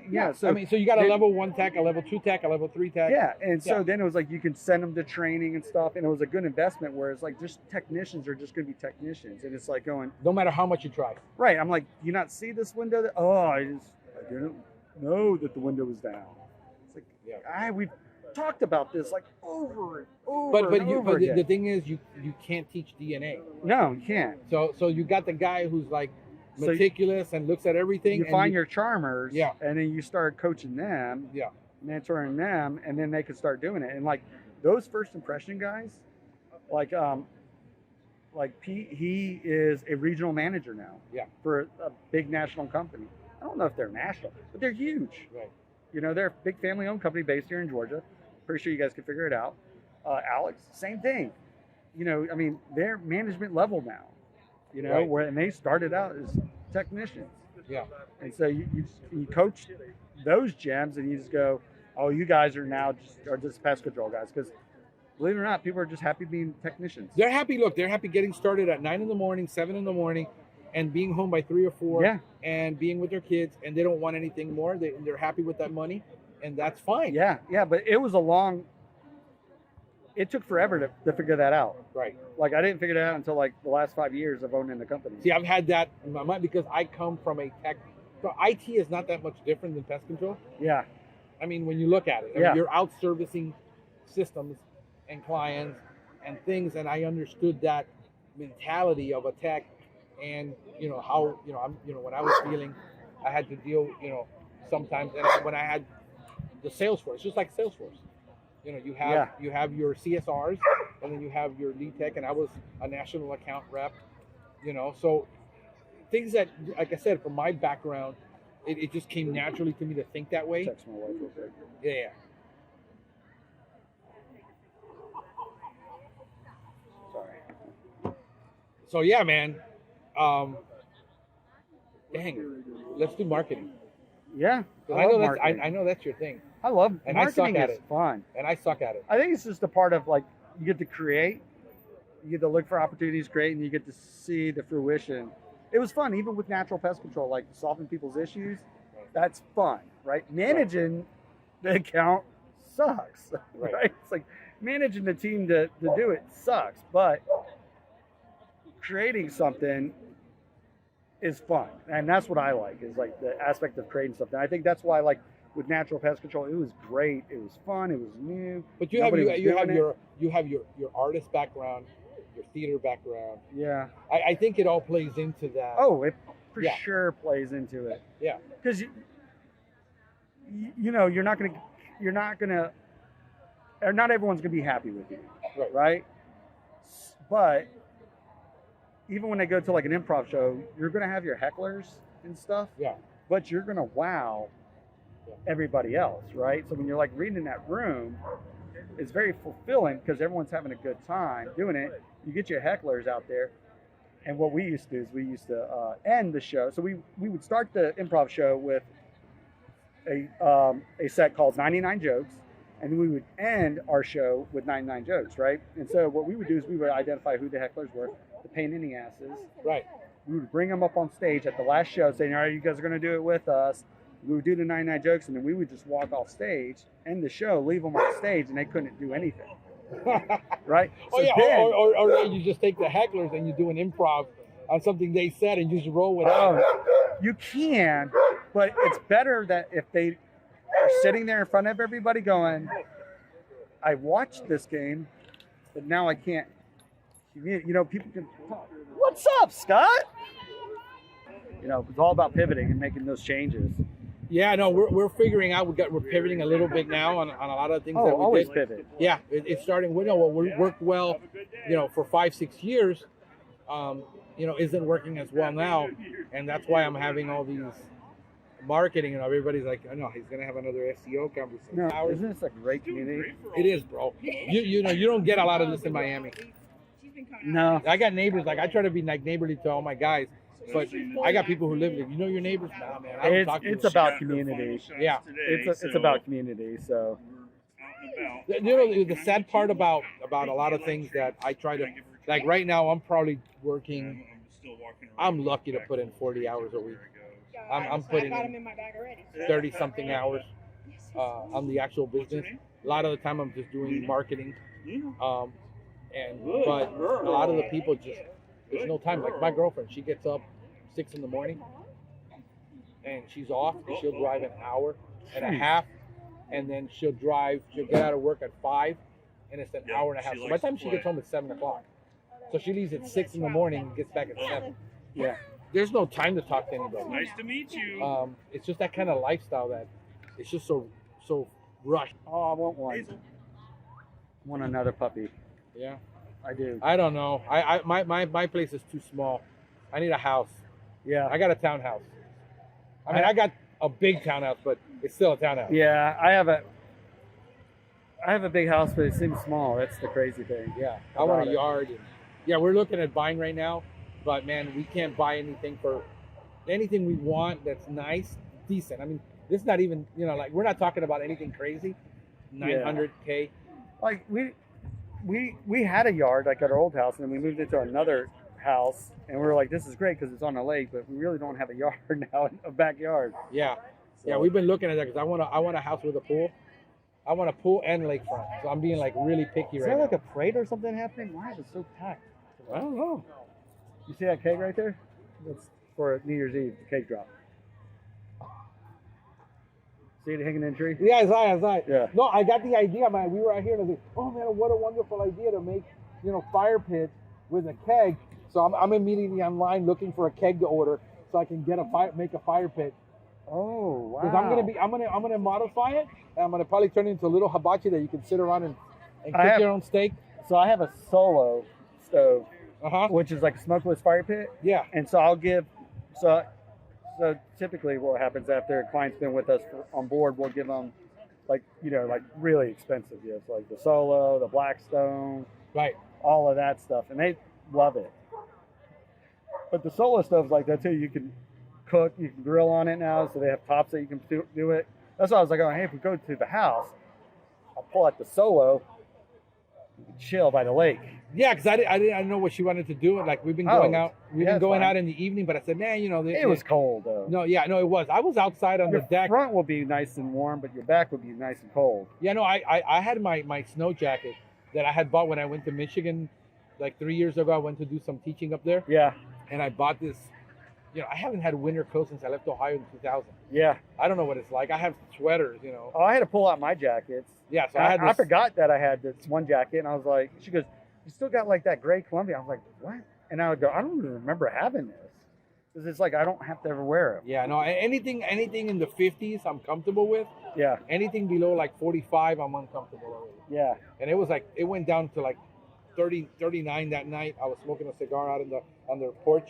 Yeah. So I mean, so you got a level 1 tech, a level 2 tech, a level 3 tech. Yeah, and so then it was like you can send them to training and stuff, and it was a good investment. Whereas like just technicians are just going to be technicians, and it's like going. No matter how much you try. Right. I'm like, you not see this window? I didn't know that the window was down. It's like, we've talked about this like over and over. But the thing is, you can't teach DNA. No, you can't. So you got the guy who's like meticulous and looks at everything. You find your charmers, yeah, and then you start coaching them, yeah, mentoring them, and then they can start doing it. And like those first impression guys, like Pete, he is a regional manager now, for a big national company. I don't know if they're national, but they're huge. Right. You know, they're a big family-owned company based here in Georgia. Pretty sure you guys can figure it out. Alex, same thing. You know, I mean, they're management level now. You know, and they started out as technicians. Yeah. And so you coach those gems, and you just go, oh, you guys are now just pest control guys. Because believe it or not, people are just happy being technicians. They're happy. Look, they're happy getting started at 9 in the morning, 7 in the morning, and being home by 3 or 4. And being with their kids, and they don't want anything more. They're happy with that money, and that's fine. Yeah. But it was it took forever to figure that out. Right. Like I didn't figure it out until like the last 5 years of owning the company. See, I've had that in my mind because I come from a tech. So IT is not that much different than pest control. Yeah. I mean, when you look at it, I mean, you're out servicing systems and clients and things, and I understood that mentality of a tech, and you know how when I was dealing, I had to deal sometimes, and when I had the Salesforce, just like Salesforce. You know, you have your CSRs, and then you have your lead tech, and I was a national account rep. You know, so things that, like I said, from my background, it just came naturally to me to think that way. Text my wife real quick. Yeah. Sorry. So yeah, man. Dang, let's do marketing. Yeah, I know that's your thing. I love and marketing. I suck at is it. Fun. And I suck at it. I think it's just a part of like you get to create, you get to look for opportunities, create, and you get to see the fruition. It was fun, even with natural pest control, like solving people's issues. That's fun, right? Managing the account sucks, right? It's like managing the team to do it sucks, but creating something is fun, and that's what I like. Is like the aspect of creating something. I think that's why, like with natural pest control, it was great. It was fun. It was new. But you have your artist background, your theater background. Yeah. I think it all plays into that. Oh, it for sure plays into it. Yeah. Because you know you're not gonna, or not everyone's gonna be happy with you, right? But even when they go to like an improv show, you're gonna have your hecklers and stuff. Yeah. But you're gonna wow everybody else, right? So when you're like reading in that room, it's very fulfilling because everyone's having a good time doing it. You get your hecklers out there, and what we used to do is we used to end the show. So we would start the improv show with a set called 99 Jokes, and we would end our show with 99 jokes, right? And so what we would do is we would identify who the hecklers were, the pain in the asses. Right. We would bring them up on stage at the last show saying, all right, you guys are going to do it with us. We would do the 99 jokes, and then we would just walk off stage, end the show, leave them on stage, and they couldn't do anything. Right? Oh, so yeah. then, or you just take the hecklers and you do an improv on something they said and you just roll with it. You can, but it's better that if they are sitting there in front of everybody going, I watched this game, but now I can't. You know, people can talk. What's up, Scott? You know, it's all about pivoting and making those changes. Yeah, no, we're figuring out. We're pivoting a little bit now on a lot of things Oh, that we always did. pivot. Yeah, it's starting. We know what worked well, you know, for 5-6 years. You know, isn't working as well now, and that's why I'm having all these marketing, and everybody's like, oh no, he's gonna have another SEO conversation. No, isn't this a great community? It is, bro. You know, you don't get a lot of this in Miami. No. I got neighbors. Like, I try to be like neighborly to all my guys, but I got people who live there. You know your neighbors? Nah, man. I don't talk to It's them. about community. Yeah. It's about community. So You know, the sad part about a lot of things that I try to, like right now, I'm probably working. I'm lucky to put in 40 hours a week. I'm putting in 30 something hours on the actual business. A lot of the time I'm just doing marketing. But a lot of the people just, there's no time. Like my girlfriend, she gets up 6 in the morning and she's off, and she'll drive an hour and a half, and then she'll get out of work at 5, and it's an hour and a half. So by the time she gets home, it's 7 o'clock. So she leaves at 6 in the morning and gets back at 7. yeah. There's no time to talk to anybody. Nice to meet you. It's just that kind of lifestyle that it's just so rushed. Oh, I want one. I want another puppy. Yeah. I do. I don't know. My place is too small. I need a house. Yeah. I got a townhouse. I mean, I got a big townhouse, but it's still a townhouse. Yeah, I have a big house, but it seems small. That's the crazy thing. Yeah. I want a yard. And, yeah, we're looking at buying right now, but man, we can't buy anything we want that's nice, decent. I mean, this is not even, you know, like we're not talking about anything crazy. 900K. Like we had a yard like at our old house, and then we moved into another house, and we were like, this is great because it's on a lake, but we really don't have a yard now, a backyard. Yeah. So, Yeah, we've been looking at that because I want a house with a pool. I want a pool and lakefront. So I'm being like really picky Is right there now. like a parade or something happening? Why is it so packed? I don't know. You see that keg right there? That's for New Year's Eve, the keg drop. See it hanging in the tree? Yeah, I saw it. Yeah. No, I got the idea, man. We were out here and I was like, oh man, what a wonderful idea to make, you know, fire pits with a keg. So I'm immediately online looking for a keg to order so I can make a fire pit. Oh, wow. Because I'm gonna modify it, and I'm gonna probably turn it into a little hibachi that you can sit around and cook your own steak. So I have a solo stove, Uh-huh. which is like a smokeless fire pit. Yeah. And so I'll give, so typically what happens after a client's been with us on board, we'll give them like really expensive gifts, like the Solo, the Blackstone, Right. all of that stuff. And they love it. But the Solo stove's like that too. You can cook, you can grill on it now, so they have tops that you can do it. That's why I was like, oh, hey, if we go to the house, I'll pull out the Solo, you can chill by the lake. Yeah, because I didn't know what she wanted to do. Like we've been going out, fine. out in the evening, but I said, man, you know, It was cold though. No, it was. I was outside on Your the deck. front will be nice and warm, but your back will be nice and cold. Yeah, no, I had my snow jacket that I had bought when I went to Michigan, like 3 years ago. I went to do some teaching up there, Yeah, and I bought this. You know, I haven't had winter clothes since I left Ohio in 2000. yeah. I don't know what it's like. I have sweaters, you know. Oh, I had to pull out my jackets. Yeah, so I had this. I forgot that I had this one jacket, and I was like, she goes, you still got like that gray Columbia. I was like, what? And I would go, I don't even remember having this. Because it's like I don't have to ever wear it. Yeah, no, anything in the 50s I'm comfortable with. Yeah, Anything below like 45 I'm uncomfortable already. yeah. And it was like, it went down to like 30, 39 that night. I was smoking a cigar out on the porch,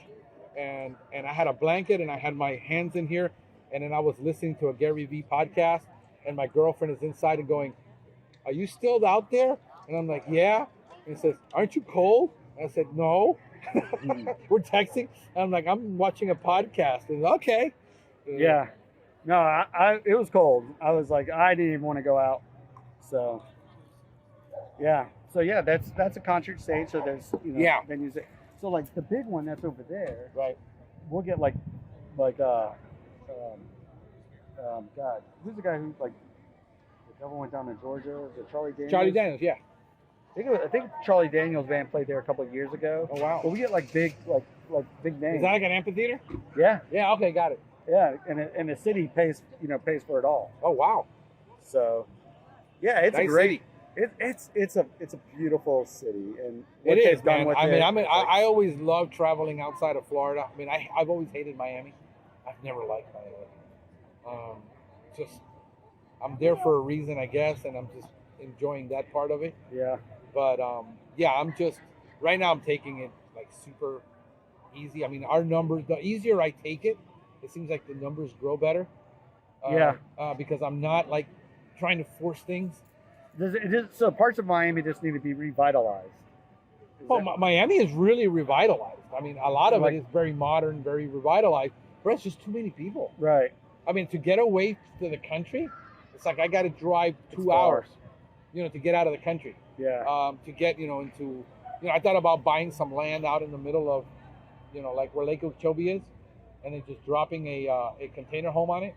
and I had a blanket and I had my hands in here, and then I was listening to a Gary Vee podcast, and my girlfriend is inside and going, are you still out there? And I'm like, yeah. And he says, aren't you cold? And I said, no. We're texting. And I'm like, I'm watching a podcast. And okay. Yeah. No, it was cold. I was like, I didn't even want to go out. So, yeah. So yeah, that's a concert stage. So there's venues there. So like the big one that's over there, Right. we'll get God, who's the guy who like the devil went down to Georgia? Was it Charlie Daniels? Charlie Daniels, yeah. I think Charlie Daniels band played there a couple of years ago. Oh, wow. But we get like big big names. Is that like an amphitheater? Yeah, Yeah, okay, got it. yeah, and the city pays for it all. Oh, wow. So, yeah, it's Nice a great. city. It's a beautiful city, and what It they've is, done man. with I it. mean, I always love traveling outside of Florida. I mean, I've always hated Miami. I've never liked Miami. Just I'm there for a reason, I guess, and I'm just enjoying that part of it. Yeah. But yeah, I'm just right now. I'm taking it like super easy. I mean, our numbers. The easier I take it, it seems like the numbers grow better. Yeah. Because I'm not like trying to force things. So parts of Miami just need to be revitalized. Well, Miami is really revitalized. I mean, a lot of Like- it is very modern, very revitalized. But it's just too many people. Right. I mean, to get away to the country, it's like I got to drive It's 2 far. hours, to get out of the country. Yeah. To get, into, I thought about buying some land out in the middle of, like where LaQu is, and then just dropping a container home on it,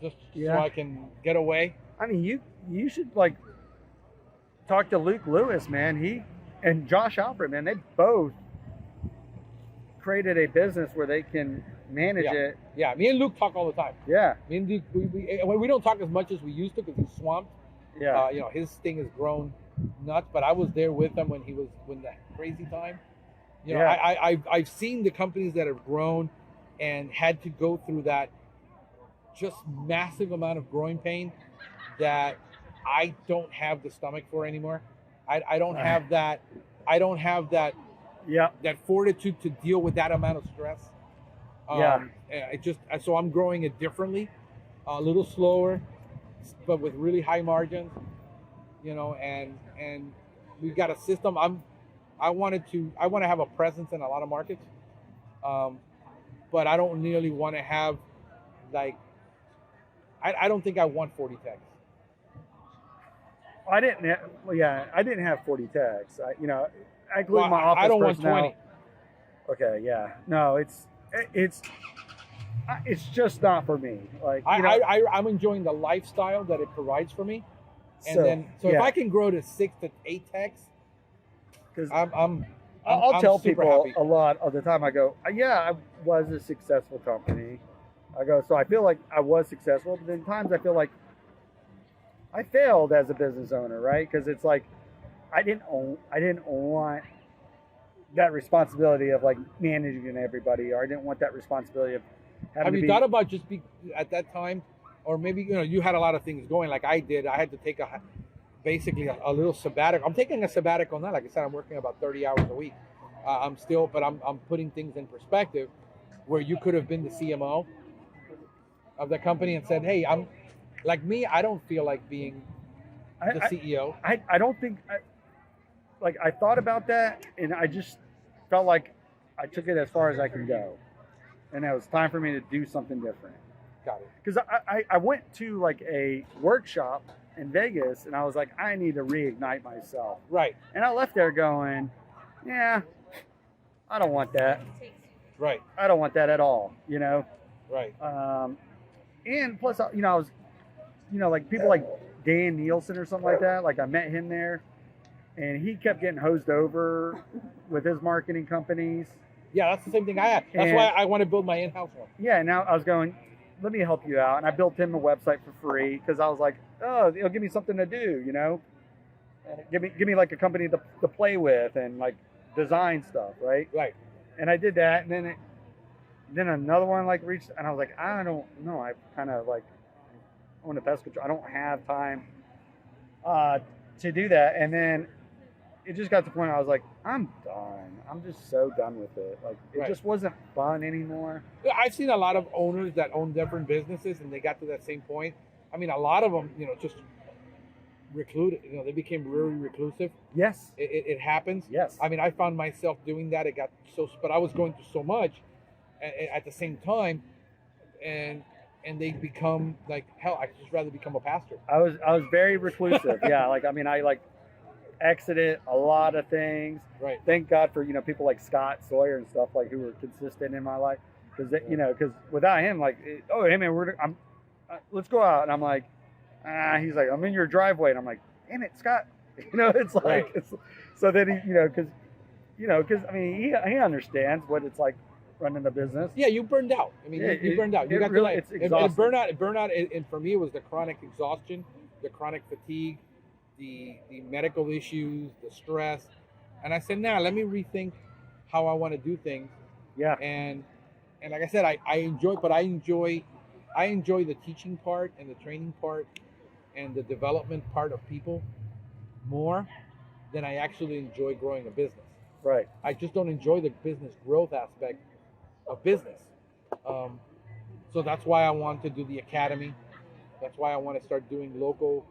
just so I can get away. I mean, you should like talk to Luke Lewis, man. He and Josh Alfred, man. They both created a business where they can manage it. Yeah, me and Luke talk all the time. Yeah. Me and Luke, we don't talk as much as we used to because he's swamped. Yeah. His thing has grown nuts, but I was there with him when the crazy time. I've seen the companies that have grown and had to go through that just massive amount of growing pain that I don't have the stomach for anymore. I don't have that. I don't have that. Yeah. That fortitude to deal with that amount of stress. So I'm growing it differently, a little slower, but with really high margins. And we've got a system. I want to have a presence in a lot of markets, but I don't really want to have like. I don't think I want 40 techs. I didn't have 40 tags. I glued my office I don't want personnel. 20. Okay, yeah. No, it's just not for me. Like I'm enjoying the lifestyle that it provides for me, and if I can grow to 6 to 8 techs, because I'll tell super people happy. a lot of the time. I go, yeah, I was a successful company. I go, so I feel like I was successful, but then times I feel like I failed as a business owner, right? Because it's like I didn't want that responsibility of like managing everybody, or I didn't want that responsibility of having Have to you be. thought about just be at that time, or maybe you had a lot of things going like I did. I had to take basically a little sabbatical. I'm taking a sabbatical now. Like I said, I'm working about 30 hours a week. I'm putting things in perspective, where you could have been the CMO of the company and said, hey, I'm like me. I don't feel like being the CEO. I don't think I thought about that, and I just felt like I took it as far as I could go, and it was time for me to do something different. Got it. Because I went to like a workshop in Vegas, and I was like, I need to reignite myself. Right. And I left there going, yeah, I don't want that. Right. I don't want that at all. Right. And plus, I was, like people like Dan Nielsen or something like that. Like I met him there, and he kept getting hosed over with his marketing companies. Yeah, that's the same thing I had. That's why I want to build my in-house one. Yeah, now I was going, let me help you out. And I built him a website for free because I was like, oh, it'll give me something to do, And give me like a company to play with and like design stuff, right? Right. And I did that, and then another one like reached, and I was like, I don't know. I kind of like own a pest control. I don't have time to do that. And then it just got to the point I was like, I'm done. I'm just so done with it. Like it just wasn't fun anymore. I've seen a lot of owners that own different businesses, and they got to that same point. I mean, a lot of them, just recluded. They became really reclusive. Yes. It happens. Yes. I mean, I found myself doing that. It got but I was going through so much at the same time, and they become like, hell, I'd just rather become a pastor. I was very reclusive. Yeah. Like, I mean, I like exited a lot of things. Right. Thank God for, people like Scott Sawyer and stuff like who were consistent in my life. Because, because without him, like, oh, hey man, let's go out. And I'm like, he's like, I'm in your driveway. And I'm like, damn it, Scott. It's like, Right. So then he, because I mean, he understands what it's like running a business. Yeah, you burned out. I mean, you burned out. You got really, to it's exhausting. Burnout, and for me, it was the chronic exhaustion, the chronic fatigue, the medical issues, the stress. And I said, let me rethink how I want to do things. Yeah. And and like I said, I enjoy, but I enjoy the teaching part and the training part and the development part of people more than I actually enjoy growing a business. Right. I just don't enjoy the business growth aspect of business. So that's why I want to do the academy. That's why I want to start doing local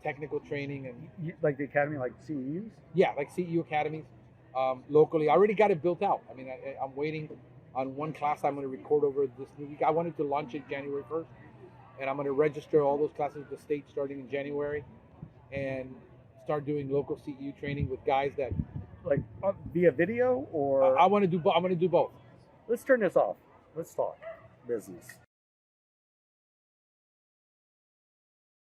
technical training and Like the academy, like CEUs? yeah, like CEU academies locally. I already got it built out. I mean, I'm waiting on one class I'm going to record over this new week. I wanted to launch it January 1st, and I'm going to register all those classes with the state starting in January, and start doing local CEU training with guys that Like via video or? I want to do. I'm going to do both. Let's turn this off. Let's talk business.